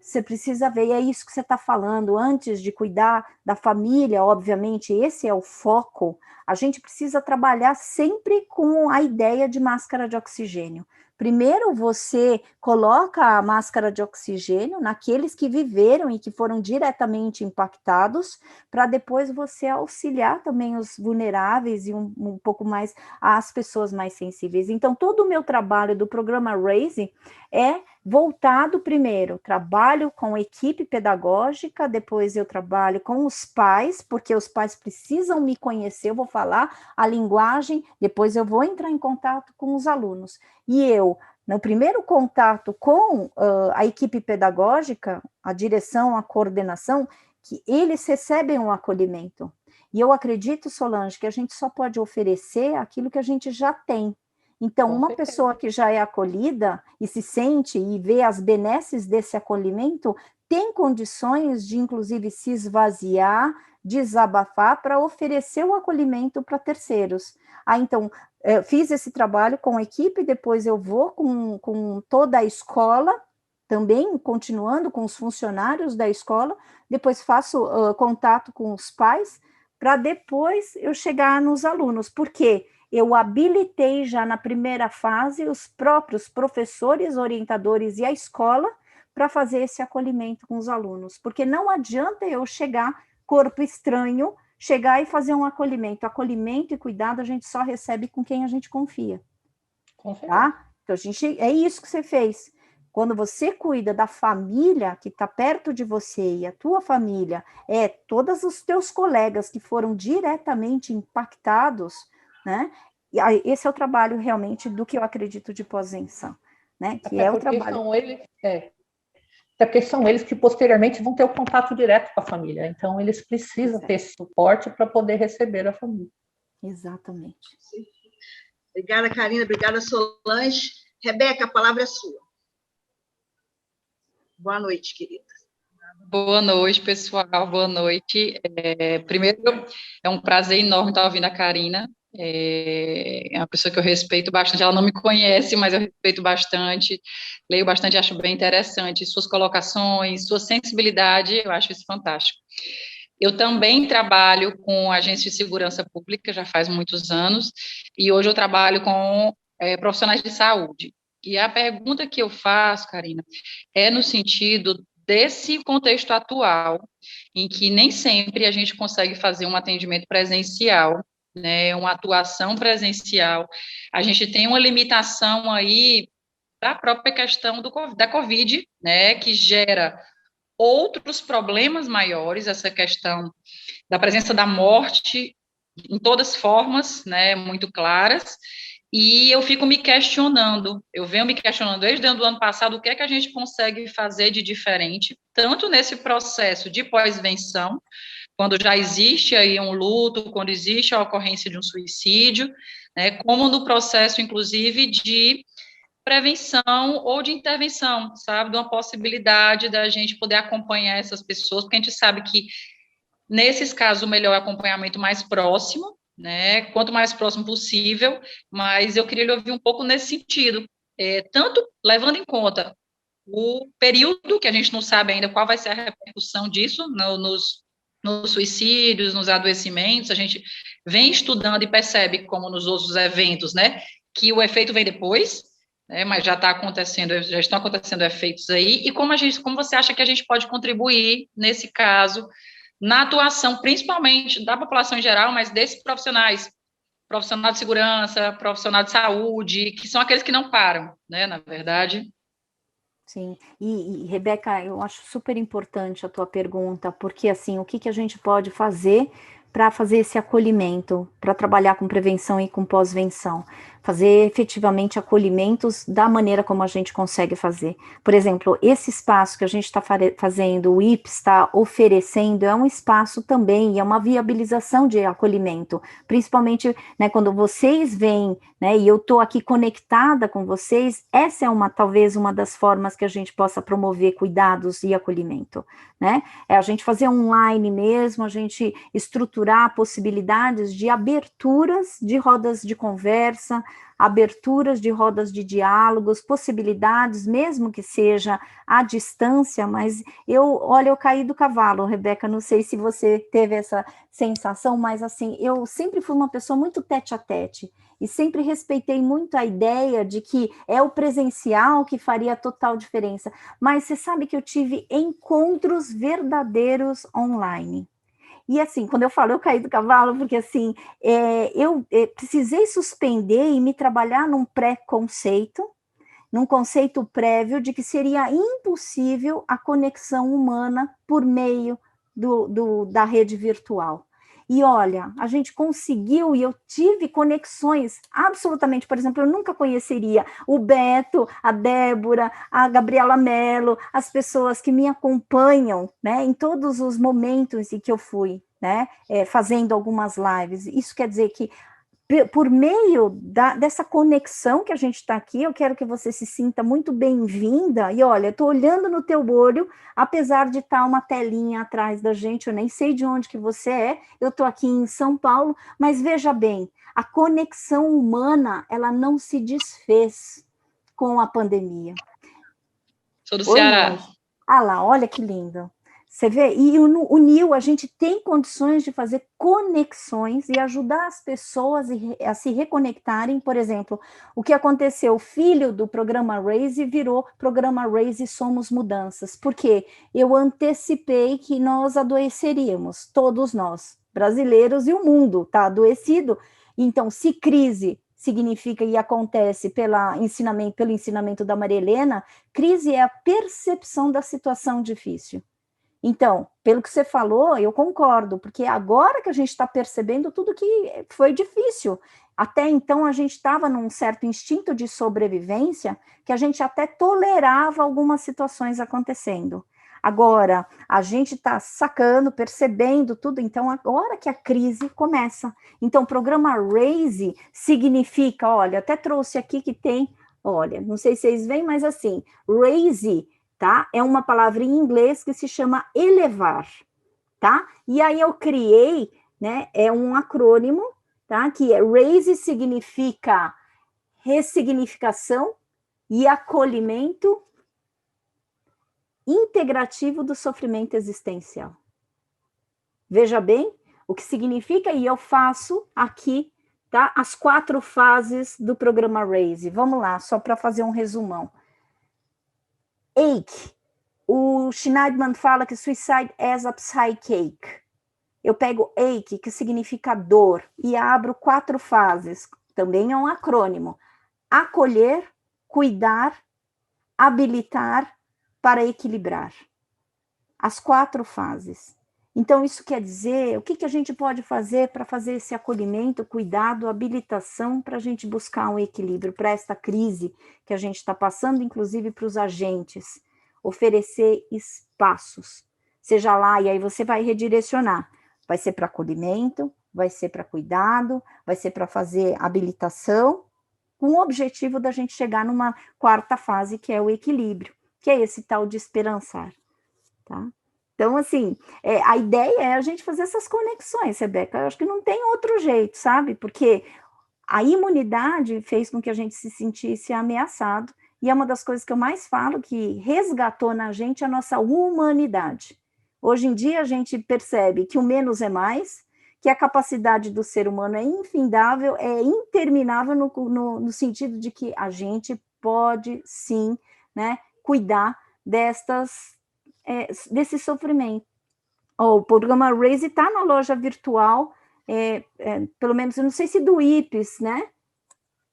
Você precisa ver, e é isso que você está falando, antes de cuidar da família, obviamente, esse é o foco, a gente precisa trabalhar sempre com a ideia de máscara de oxigênio. Primeiro você coloca a máscara de oxigênio naqueles que viveram e que foram diretamente impactados, para depois você auxiliar também os vulneráveis e um pouco mais as pessoas mais sensíveis. Então, todo o meu trabalho do programa RAISE é voltado primeiro, trabalho com equipe pedagógica, depois eu trabalho com os pais, porque os pais precisam me conhecer, eu vou falar a linguagem, depois eu vou entrar em contato com os alunos. E eu, no primeiro contato com a equipe pedagógica, a direção, a coordenação, que eles recebem um acolhimento. E eu acredito, Solange, que a gente só pode oferecer aquilo que a gente já tem. Então, uma pessoa que já é acolhida e se sente e vê as benesses desse acolhimento, tem condições de, inclusive, se esvaziar, desabafar para oferecer o acolhimento para terceiros. Então, fiz esse trabalho com a equipe, depois eu vou com toda a escola, também continuando com os funcionários da escola, depois faço contato com os pais, para depois eu chegar nos alunos. Por quê? Eu habilitei já na primeira fase os próprios professores, orientadores e a escola para fazer esse acolhimento com os alunos, porque não adianta eu chegar, corpo estranho, chegar e fazer um acolhimento. Acolhimento e cuidado a gente só recebe com quem a gente confia. Tá? Então, é isso que você fez. Quando você cuida da família que está perto de você e a tua família todos os teus colegas que foram diretamente impactados, né? E esse é o trabalho realmente do que eu acredito de pós-venção, né? Que até é o trabalho. Até porque são eles que posteriormente vão ter o contato direto com a família. Então, eles precisam ter esse suporte para poder receber a família. Exatamente. Obrigada, Karina. Obrigada, Solange. Rebeca, a palavra é sua. Boa noite, querida. Boa noite, pessoal. Boa noite. Primeiro, é um prazer enorme estar ouvindo a Karina. É uma pessoa que eu respeito bastante. Ela não me conhece, mas eu respeito bastante. Leio bastante, acho bem interessante. Suas colocações, sua sensibilidade, eu acho isso fantástico. Eu também trabalho com agência de segurança pública, já faz muitos anos, e hoje eu trabalho com profissionais de saúde. E a pergunta que eu faço, Karina, é no sentido desse contexto atual, em que nem sempre a gente consegue fazer um atendimento presencial, né, uma atuação presencial. A gente tem uma limitação aí da própria questão da Covid, né, que gera outros problemas maiores, essa questão da presença da morte em todas as formas, né, muito claras, e eu fico me questionando, eu venho me questionando desde o ano passado, o que é que a gente consegue fazer de diferente, tanto nesse processo de pós-venção, quando já existe aí um luto, quando existe a ocorrência de um suicídio, né, como no processo, inclusive, de prevenção ou de intervenção, sabe, de uma possibilidade da gente poder acompanhar essas pessoas, porque a gente sabe que, nesses casos, o melhor é o acompanhamento mais próximo, né, quanto mais próximo possível, mas eu queria lhe ouvir um pouco nesse sentido, tanto levando em conta o período, que a gente não sabe ainda qual vai ser a repercussão disso nos suicídios, nos adoecimentos, a gente vem estudando e percebe, como nos outros eventos, né, que o efeito vem depois, mas já está acontecendo, já estão acontecendo efeitos aí, e como você acha que a gente pode contribuir, nesse caso, na atuação, principalmente da população em geral, mas desses profissionais, profissional de segurança, profissional de saúde, que são aqueles que não param, né, na verdade. Sim, e Rebeca, eu acho super importante a tua pergunta, porque assim, o que a gente pode fazer para fazer esse acolhimento, para trabalhar com prevenção e com pós-venção, fazer efetivamente acolhimentos da maneira como a gente consegue fazer. Por exemplo, esse espaço que a gente está fazendo, o IPS está oferecendo, é um espaço também, é uma viabilização de acolhimento, principalmente, né, quando vocês vêm, né, e eu estou aqui conectada com vocês, essa é talvez uma das formas que a gente possa promover cuidados e acolhimento, né? É a gente fazer online mesmo, a gente estruturar possibilidades de aberturas de rodas de conversa, aberturas de rodas de diálogos, possibilidades, mesmo que seja à distância, mas eu caí do cavalo, Rebeca, não sei se você teve essa sensação, mas assim, eu sempre fui uma pessoa muito tete a tete, e sempre respeitei muito a ideia de que é o presencial que faria total diferença, mas você sabe que eu tive encontros verdadeiros online. E assim, quando eu falo, eu caí do cavalo, porque assim, eu precisei suspender e me trabalhar num pré-conceito, num conceito prévio de que seria impossível a conexão humana por meio da rede virtual. E olha, a gente conseguiu, e eu tive conexões absolutamente, por exemplo, eu nunca conheceria o Beto, a Débora, a Gabriela Mello, as pessoas que me acompanham, né, em todos os momentos em que eu fui, né, fazendo algumas lives. Isso quer dizer que por meio dessa conexão que a gente está aqui, eu quero que você se sinta muito bem-vinda, e olha, eu estou olhando no teu olho, apesar de estar uma telinha atrás da gente, eu nem sei de onde que você é, eu estou aqui em São Paulo, mas veja bem, a conexão humana, ela não se desfez com a pandemia. Sou do Ceará. Ah lá, olha que lindo. Você vê, e o NIL, a gente tem condições de fazer conexões e ajudar as pessoas a se reconectarem. Por exemplo, o que aconteceu, o filho do programa Raise virou programa Raise Somos Mudanças, porque eu antecipei que nós adoeceríamos, todos nós, brasileiros, e o mundo está adoecido. Então, se crise significa e acontece pelo ensinamento da Maria Helena, crise é a percepção da situação difícil. Então, pelo que você falou, eu concordo, porque agora que a gente está percebendo tudo que foi difícil. Até então, a gente estava num certo instinto de sobrevivência, que a gente até tolerava algumas situações acontecendo. Agora, a gente está sacando, percebendo tudo, então agora que a crise começa. Então, o programa Raise significa, olha, até trouxe aqui que tem, olha, não sei se vocês veem, mas assim, Raise, tá? É uma palavra em inglês que se chama elevar, tá? E aí eu criei, né, é um acrônimo, tá? Que é RAISE significa ressignificação e acolhimento integrativo do sofrimento existencial. Veja bem o que significa, e eu faço aqui, tá? As 4 fases do programa RAISE. Vamos lá, só para fazer um resumão. Ache. O Schneidman fala que suicide as a psyche. Eu pego ache, que significa dor, e abro 4 fases. Também é um acrônimo. Acolher, cuidar, habilitar para equilibrar. As 4 fases. Então, isso quer dizer, o que a gente pode fazer para fazer esse acolhimento, cuidado, habilitação, para a gente buscar um equilíbrio para esta crise que a gente está passando, inclusive para os agentes. Oferecer espaços, seja lá, e aí você vai redirecionar, vai ser para acolhimento, vai ser para cuidado, vai ser para fazer habilitação, com o objetivo da gente chegar numa 4ª fase, que é o equilíbrio, que é esse tal de esperançar, tá? Então, assim, a ideia é a gente fazer essas conexões, Rebeca, eu acho que não tem outro jeito, sabe? Porque a imunidade fez com que a gente se sentisse ameaçado, e é uma das coisas que eu mais falo, que resgatou na gente a nossa humanidade. Hoje em dia a gente percebe que o menos é mais, que a capacidade do ser humano é infindável, é interminável no sentido de que a gente pode, sim, né, cuidar desse sofrimento. O programa Raise está na loja virtual, pelo menos, eu não sei se do IPES, né?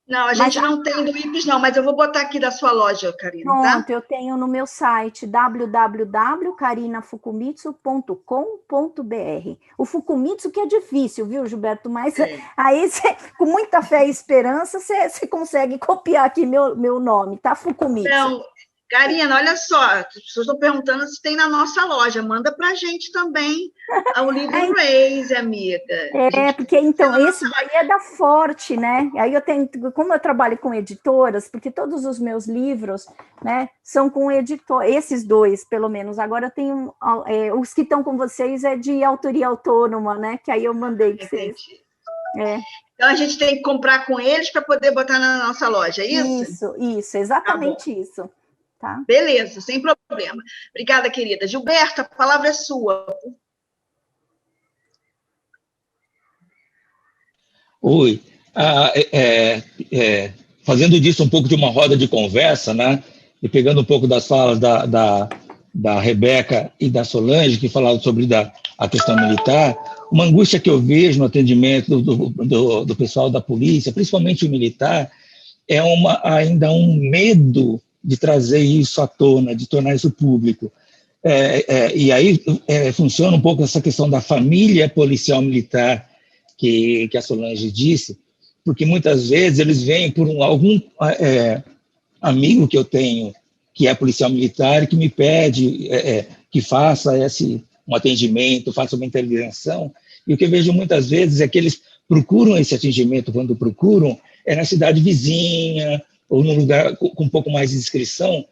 Não, a gente não tem do IPES, não, mas eu vou botar aqui da sua loja, Karina, pronto, tá? eu tenho no meu site, www.karinafukumitsu.com.br. O Fukumitsu que é difícil, viu, Gilberto? Mas aí, com muita fé e esperança, você consegue copiar aqui meu nome, tá? Fukumitsu. Não, Karina, olha só, as pessoas estão perguntando se tem na nossa loja. Manda para a gente também o livro Raise, amiga. Porque então, esse daí é da Forte, né? Aí eu tenho, como eu trabalho com editoras, porque todos os meus livros, né, são com editor, esses dois, pelo menos. Agora eu tenho os que estão com vocês é de autoria autônoma, né? Que aí eu mandei para vocês. Então a gente tem que comprar com eles para poder botar na nossa loja, é isso? Isso, exatamente isso. Tá? Beleza, sem problema. Obrigada, querida. Gilberto, a palavra é sua. Oi. Fazendo disso um pouco de uma roda de conversa, né? E pegando um pouco das falas da Rebeca e da Solange, que falaram sobre a questão militar, uma angústia que eu vejo no atendimento do pessoal da polícia, principalmente o militar, é ainda um medo de trazer isso à tona, de tornar isso público. E aí funciona um pouco essa questão da família policial militar que a Solange disse, porque muitas vezes eles vêm por algum amigo que eu tenho que é policial militar e que me pede que faça um atendimento, faça uma intervenção, e o que eu vejo muitas vezes é que eles procuram esse atendimento, quando procuram, na cidade vizinha, ou num lugar com um pouco mais de discrição,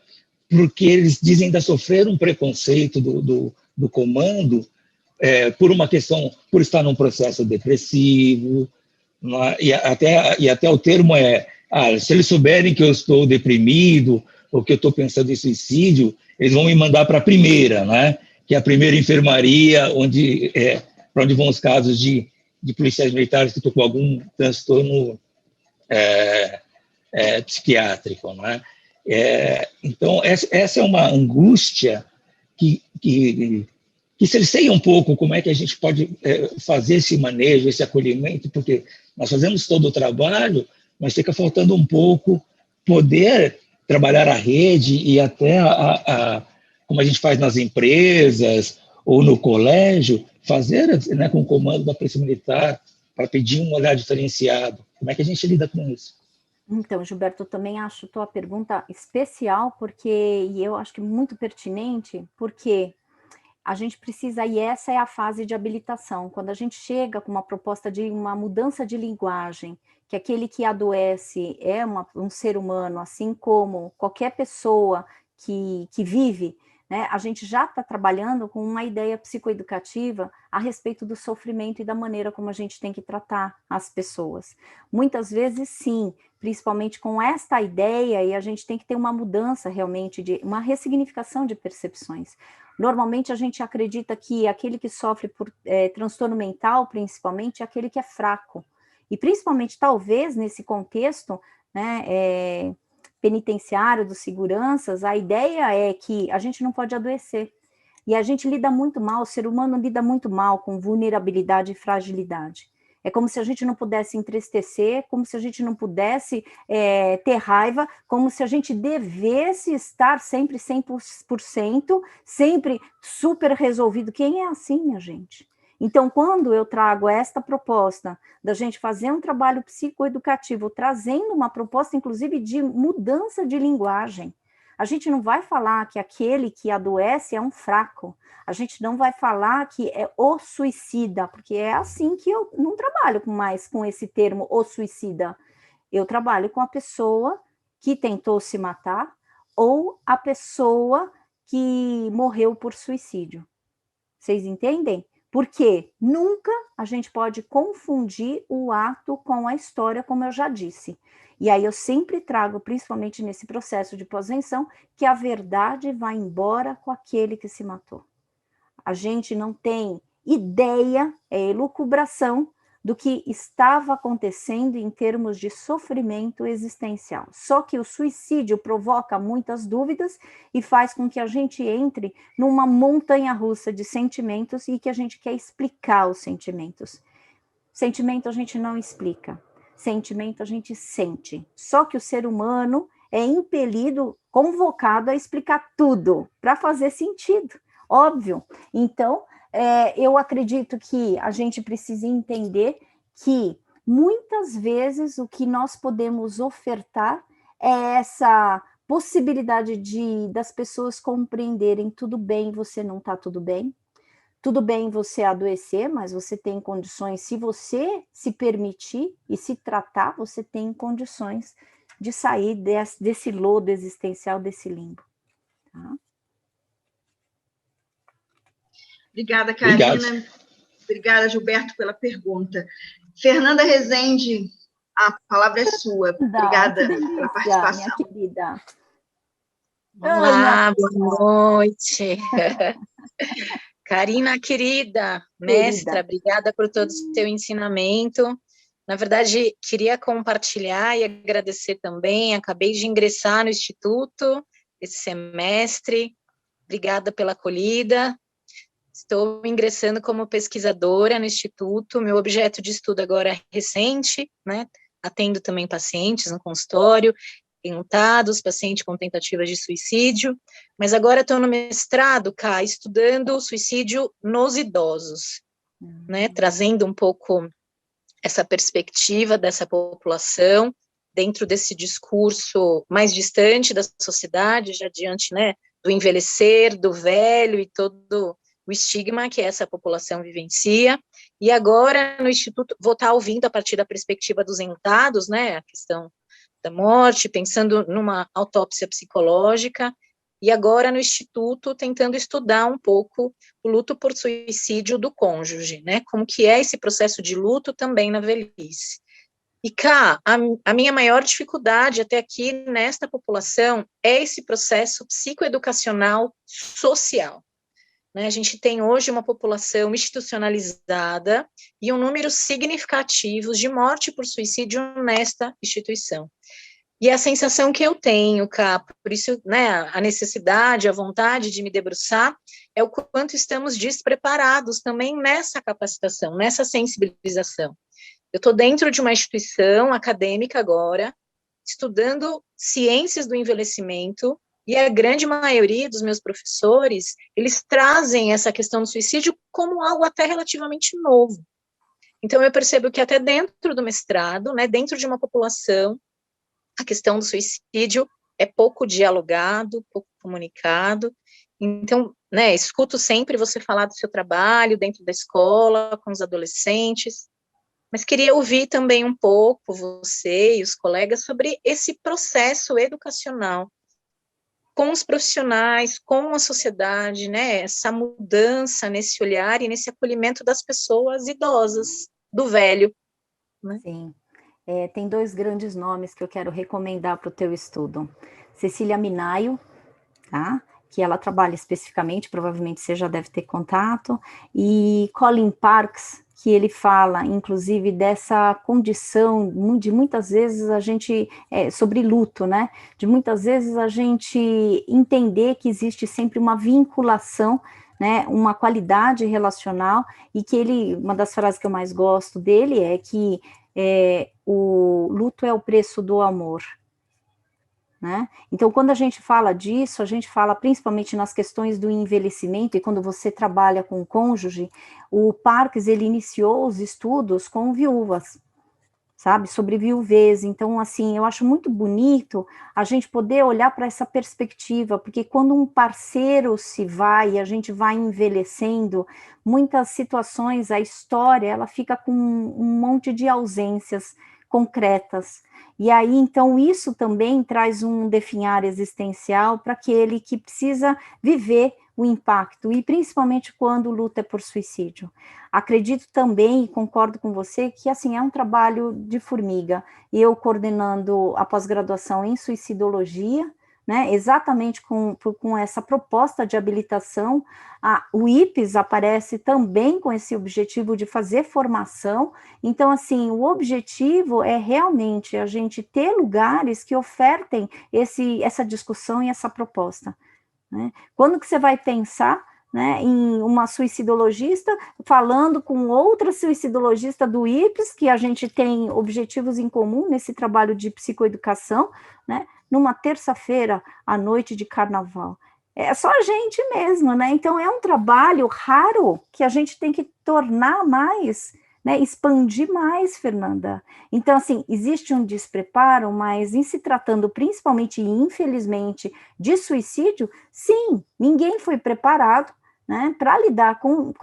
porque eles dizem ainda sofrer um preconceito do comando por uma questão, por estar num processo depressivo, e até o termo se eles souberem que eu estou deprimido, ou que eu estou pensando em suicídio, eles vão me mandar para a primeira, né? Que é a primeira enfermaria, para onde vão os casos de policiais militares que estão com algum transtorno psiquiátrico, né? Então, essa é uma angústia que cerceia um pouco como é que a gente pode fazer esse manejo, esse acolhimento, porque nós fazemos todo o trabalho, mas fica faltando um pouco poder trabalhar a rede e até como a gente faz nas empresas ou no colégio, fazer, né, com o comando da Polícia Militar para pedir um olhar diferenciado. Como é que a gente lida com isso? Então, Gilberto, eu também acho tua pergunta especial, e eu acho que muito pertinente, porque a gente precisa, e essa é a fase de habilitação, quando a gente chega com uma proposta de uma mudança de linguagem, que aquele que adoece é um ser humano, assim como qualquer pessoa que vive, né, a gente já está trabalhando com uma ideia psicoeducativa a respeito do sofrimento e da maneira como a gente tem que tratar as pessoas. Muitas vezes, sim, principalmente com esta ideia, e a gente tem que ter uma mudança realmente, uma ressignificação de percepções. Normalmente a gente acredita que aquele que sofre por transtorno mental, principalmente, é aquele que é fraco. E principalmente, talvez, nesse contexto, né, penitenciário, dos seguranças, a ideia é que a gente não pode adoecer. E a gente lida muito mal, o ser humano lida muito mal com vulnerabilidade e fragilidade. É como se a gente não pudesse entristecer, como se a gente não pudesse ter raiva, como se a gente devesse estar sempre 100%, sempre super resolvido. Quem é assim, minha gente? Então, quando eu trago esta proposta da gente fazer um trabalho psicoeducativo, trazendo uma proposta, inclusive, de mudança de linguagem, a gente não vai falar que aquele que adoece é um fraco, a gente não vai falar que é o suicida, porque é assim que eu não trabalho mais com esse termo, o suicida. Eu trabalho com a pessoa que tentou se matar ou a pessoa que morreu por suicídio. Vocês entendem? Porque nunca a gente pode confundir o ato com a história, como eu já disse. E aí eu sempre trago, principalmente nesse processo de pós-venção, que a verdade vai embora com aquele que se matou. A gente não tem ideia, elucubração, do que estava acontecendo em termos de sofrimento existencial. Só que o suicídio provoca muitas dúvidas e faz com que a gente entre numa montanha-russa de sentimentos e que a gente quer explicar os sentimentos. Sentimento a gente não explica, sentimento a gente sente. Só que o ser humano é impelido, convocado a explicar tudo, para fazer sentido, óbvio. Então, eu acredito que a gente precisa entender que, muitas vezes, o que nós podemos ofertar é essa possibilidade das pessoas compreenderem, tudo bem, você não está tudo bem você adoecer, mas você tem condições, se você se permitir e se tratar, você tem condições de sair desse lodo existencial, desse limbo. Tá? Obrigada, Karina. Obrigada, Gilberto, pela pergunta. Fernanda Rezende, a palavra é sua. Obrigada pela participação. Minha querida. Olá, boa noite. Karina, querida, mestra, obrigada por todo o seu ensinamento. Na verdade, queria compartilhar e agradecer também. Acabei de ingressar no Instituto esse semestre. Obrigada pela acolhida. Estou ingressando como pesquisadora no Instituto. Meu objeto de estudo agora é recente, né? Atendo também pacientes no consultório, enlutados, pacientes com tentativas de suicídio, mas agora estou no mestrado, cá, estudando suicídio nos idosos, né? Trazendo um pouco essa perspectiva dessa população dentro desse discurso mais distante da sociedade, já diante, né, do envelhecer, do velho e todo o estigma que essa população vivencia. E agora, no Instituto, vou estar ouvindo a partir da perspectiva dos enlutados, né, a questão da morte, pensando numa autópsia psicológica, e agora no Instituto tentando estudar um pouco o luto por suicídio do cônjuge, né, como que é esse processo de luto também na velhice. E cá, a minha maior dificuldade até aqui nesta população é esse processo psicoeducacional social. A gente tem hoje uma população institucionalizada e um número significativo de morte por suicídio nesta instituição. E a sensação que eu tenho, Cá, por isso, né, a necessidade, a vontade de me debruçar, é o quanto estamos despreparados também nessa capacitação, nessa sensibilização. Eu estou dentro de uma instituição acadêmica agora, estudando ciências do envelhecimento, e a grande maioria dos meus professores, eles trazem essa questão do suicídio como algo até relativamente novo. Então, eu percebo que até dentro do mestrado, né, dentro de uma população, a questão do suicídio é pouco dialogado, pouco comunicado. Então, né, escuto sempre você falar do seu trabalho dentro da escola, com os adolescentes, mas queria ouvir também um pouco você e os colegas sobre esse processo educacional com os profissionais, com a sociedade, né, essa mudança nesse olhar e nesse acolhimento das pessoas idosas, do velho. Né? Sim, tem dois grandes nomes que eu quero recomendar para o teu estudo. Cecília Minaio, tá? Que ela trabalha especificamente, provavelmente você já deve ter contato, e Colin Parks, que ele fala, inclusive, dessa condição de muitas vezes a gente, sobre luto, né, de muitas vezes a gente entender que existe sempre uma vinculação, né, uma qualidade relacional, e que uma das frases que eu mais gosto dele é que o luto é o preço do amor. Né? Então, quando a gente fala disso, a gente fala principalmente nas questões do envelhecimento, e quando você trabalha com o cônjuge, o Parks, ele iniciou os estudos com viúvas, sabe, sobre viuvez. Então, assim, eu acho muito bonito a gente poder olhar para essa perspectiva, porque quando um parceiro se vai e a gente vai envelhecendo, muitas situações, a história, ela fica com um monte de ausências concretas. E aí, então, isso também traz um definhar existencial para aquele que precisa viver o impacto, e principalmente quando luta por suicídio. Acredito também, e concordo com você, que assim, é um trabalho de formiga. Eu coordenando a pós-graduação em suicidologia, né, exatamente com essa proposta de habilitação, o IPES aparece também com esse objetivo de fazer formação. Então, assim, o objetivo é realmente a gente ter lugares que ofertem essa discussão e essa proposta, né? Quando que você vai pensar, né, em uma suicidologista falando com outra suicidologista do IPES, que a gente tem objetivos em comum nesse trabalho de psicoeducação, né, numa terça-feira à noite de carnaval? É só a gente mesmo, né? Então é um trabalho raro que a gente tem que tornar mais, né, expandir mais, Fernanda. Então, assim, existe um despreparo, mas em se tratando principalmente, infelizmente, de suicídio, sim, ninguém foi preparado, né, para lidar com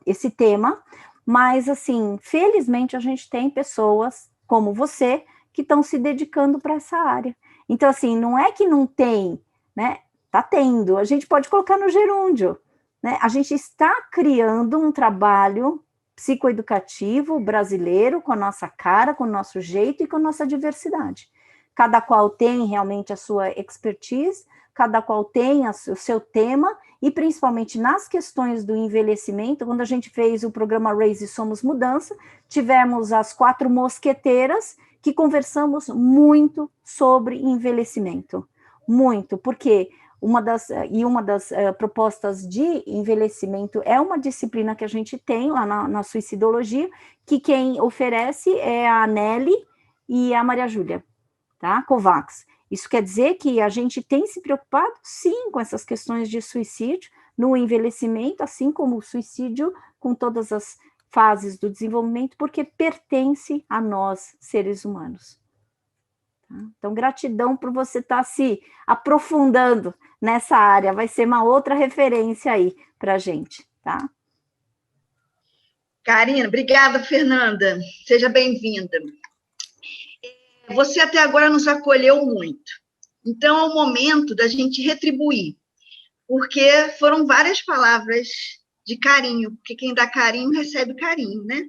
esse tema, mas, assim, felizmente a gente tem pessoas como você que estão se dedicando para essa área. Então, assim, não é que não tem, né, está tendo, a gente pode colocar no gerúndio, né, a gente está criando um trabalho psicoeducativo brasileiro, com a nossa cara, com o nosso jeito e com a nossa diversidade. Cada qual tem realmente a sua expertise, cada qual tem o seu tema, e principalmente nas questões do envelhecimento. Quando a gente fez o programa Raise Somos Mudança, tivemos as 4 mosqueteiras que conversamos muito sobre envelhecimento. Muito, porque uma das propostas de envelhecimento é uma disciplina que a gente tem lá na suicidologia, que quem oferece é a Nelly e a Maria Júlia, tá? Kovacs. Isso quer dizer que a gente tem se preocupado, sim, com essas questões de suicídio no envelhecimento, assim como o suicídio com todas as fases do desenvolvimento, porque pertence a nós, seres humanos. Então, gratidão por você estar se aprofundando nessa área, vai ser uma outra referência aí para a gente, tá? Karina, obrigada, Fernanda, seja bem-vinda. Você até agora nos acolheu muito, então é o momento da gente retribuir, porque foram várias palavras de carinho, porque quem dá carinho recebe carinho, né?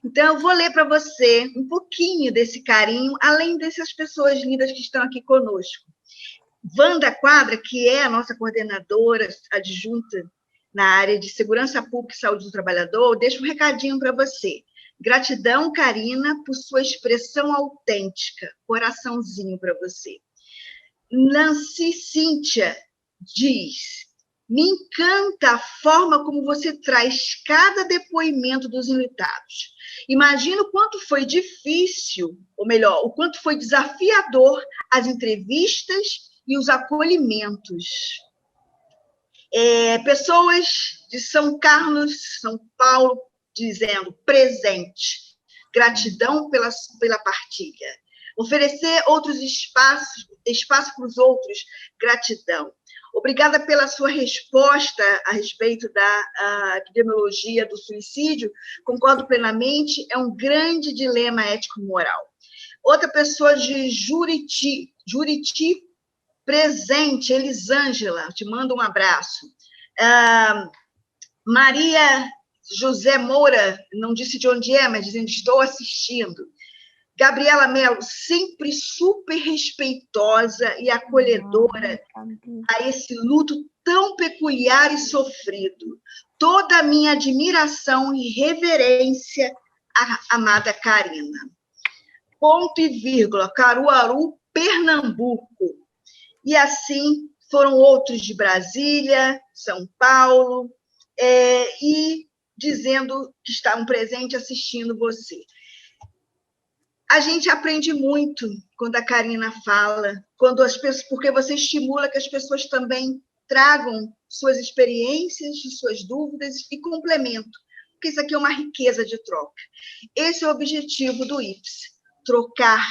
Então, eu vou ler para você um pouquinho desse carinho, além dessas pessoas lindas que estão aqui conosco. Wanda Quadra, que é a nossa coordenadora adjunta na área de Segurança Pública e Saúde do Trabalhador, deixa um recadinho para você. Gratidão, Karina, por sua expressão autêntica. Coraçãozinho para você. Nancy Cíntia diz: me encanta a forma como você traz cada depoimento dos enlutados. Imagino o quanto foi difícil, ou melhor, o quanto foi desafiador as entrevistas e os acolhimentos. Pessoas de São Carlos, São Paulo, dizendo presente. Gratidão pela partilha. Oferecer outros espaço para os outros, gratidão. Obrigada pela sua resposta a respeito da epidemiologia do suicídio. Concordo plenamente, é um grande dilema ético-moral. Outra pessoa de Juriti presente, Elisângela, te mando um abraço. Maria José Moura, não disse de onde é, mas dizendo estou assistindo. Gabriela Mello, sempre super respeitosa e acolhedora a esse luto tão peculiar e sofrido. Toda a minha admiração e reverência à amada Karina. Ponto e vírgula, Caruaru, Pernambuco. E assim foram outros de Brasília, São Paulo, e dizendo que estavam presentes assistindo você. A gente aprende muito quando a Karina fala, quando as pessoas, porque você estimula que as pessoas também tragam suas experiências, suas dúvidas e complemento, porque isso aqui é uma riqueza de troca. Esse é o objetivo do IPES, trocar,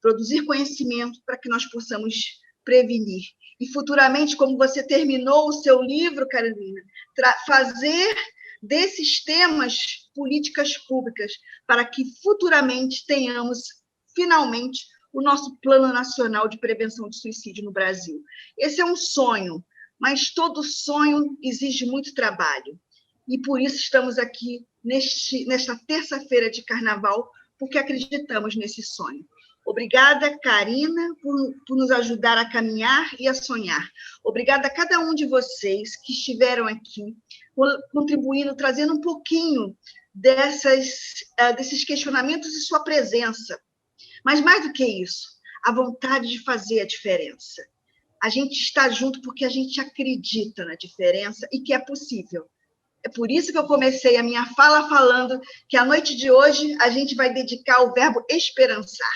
produzir conhecimento para que nós possamos prevenir. E futuramente, como você terminou o seu livro, Carolina, fazer desses temas políticas públicas, para que futuramente tenhamos, finalmente, o nosso Plano Nacional de Prevenção de Suicídio no Brasil. Esse é um sonho, mas todo sonho exige muito trabalho. E por isso estamos aqui nesta terça-feira de carnaval, porque acreditamos nesse sonho. Obrigada, Karina, por nos ajudar a caminhar e a sonhar. Obrigada a cada um de vocês que estiveram aqui, contribuindo, trazendo um pouquinho desses questionamentos e sua presença. Mas, mais do que isso, a vontade de fazer a diferença. A gente está junto porque a gente acredita na diferença e que é possível. É por isso que eu comecei a minha fala falando que a noite de hoje a gente vai dedicar ao verbo esperançar.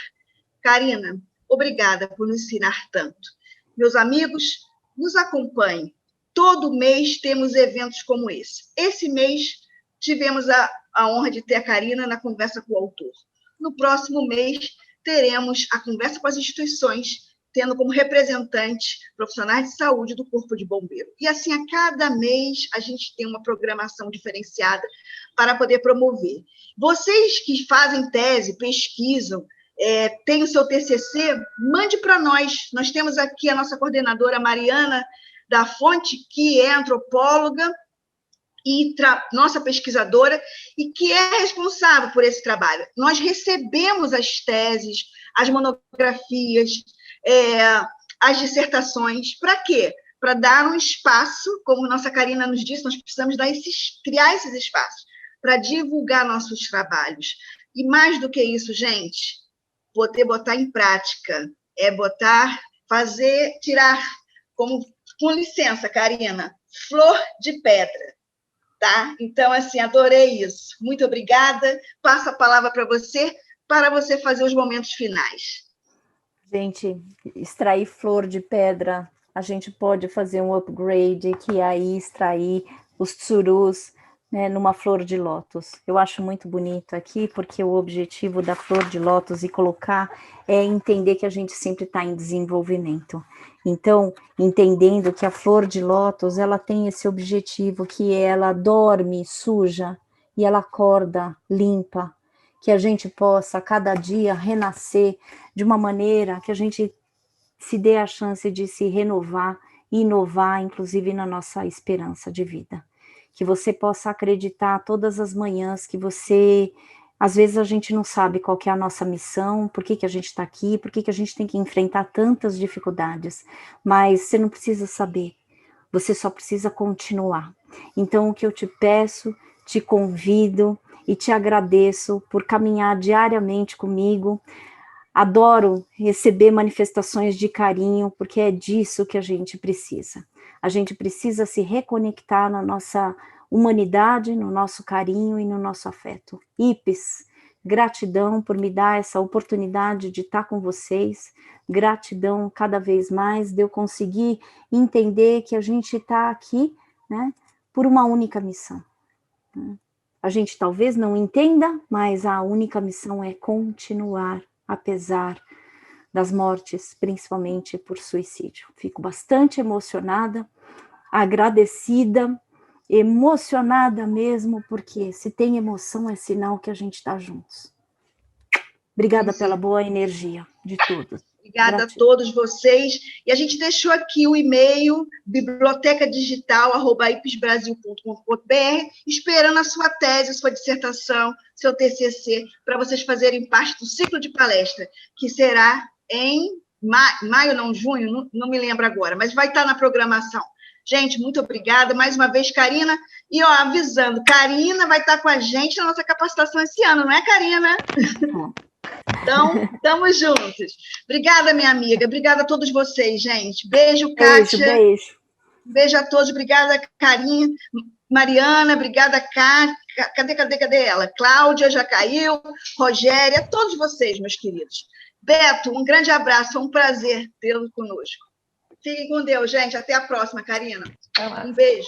Karina, obrigada por nos ensinar tanto. Meus amigos, nos acompanhem. Todo mês temos eventos como esse. Esse mês tivemos a honra de ter a Karina na conversa com o autor. No próximo mês, teremos a conversa com as instituições, tendo como representante profissionais de saúde do Corpo de Bombeiro. E assim, a cada mês, a gente tem uma programação diferenciada para poder promover. Vocês que fazem tese, pesquisam, tem o seu TCC, mande para nós. Nós temos aqui a nossa coordenadora Mariana da Fonte, que é antropóloga e nossa pesquisadora, e que é responsável por esse trabalho. Nós recebemos as teses, as monografias, as dissertações. Para quê? Para dar um espaço, como nossa Karina nos disse, nós precisamos criar esses espaços para divulgar nossos trabalhos. E mais do que isso, gente, poder botar em prática, tirar, com licença, Karina, flor de pedra, tá? Então, assim, adorei isso. Muito obrigada. Passo a palavra para você fazer os momentos finais. Gente, extrair flor de pedra, a gente pode fazer um upgrade, que é aí extrair os tsurus, né, numa flor de lótus. Eu acho muito bonito aqui, porque o objetivo da flor de lótus e colocar é entender que a gente sempre está em desenvolvimento. Então, entendendo que a flor de lótus, ela tem esse objetivo, que ela dorme suja e ela acorda limpa, que a gente possa, a cada dia, renascer de uma maneira que a gente se dê a chance de se renovar e inovar, inclusive na nossa esperança de vida. Que você possa acreditar todas as manhãs que você... Às vezes a gente não sabe qual que é a nossa missão, por que a gente está aqui, por que a gente tem que enfrentar tantas dificuldades, mas você não precisa saber, você só precisa continuar. Então, o que eu te peço, te convido e te agradeço por caminhar diariamente comigo. Adoro receber manifestações de carinho, porque é disso que a gente precisa. A gente precisa se reconectar na nossa humanidade, no nosso carinho e no nosso afeto. IPES, gratidão por me dar essa oportunidade de estar com vocês, gratidão cada vez mais de eu conseguir entender que a gente está aqui, né, por uma única missão. A gente talvez não entenda, mas a única missão é continuar, apesar das mortes, principalmente por suicídio. Fico bastante emocionada, agradecida, emocionada mesmo, porque se tem emoção é sinal que a gente está juntos. Obrigada pela boa energia de todos. Obrigada a todos vocês. E a gente deixou aqui o e-mail, bibliotecadigital@ipesbrasil.com.br, esperando a sua tese, a sua dissertação, seu TCC, para vocês fazerem parte do ciclo de palestra, que será em maio, não, junho, não me lembro agora, mas vai estar na programação. Gente, muito obrigada, mais uma vez, Karina. E, avisando, Karina vai estar com a gente na nossa capacitação esse ano, não é, Karina? Então, estamos juntos. Obrigada, minha amiga. Obrigada a todos vocês, gente. Beijo, Kátia. Beijo. Beijo a todos. Obrigada, Karina. Mariana, obrigada, Kátia. Cadê ela? Cláudia, já caiu. Rogéria, todos vocês, meus queridos. Beto, um grande abraço. Foi um prazer tê-lo conosco. Fiquem com Deus, gente. Até a próxima, Karina. Um beijo.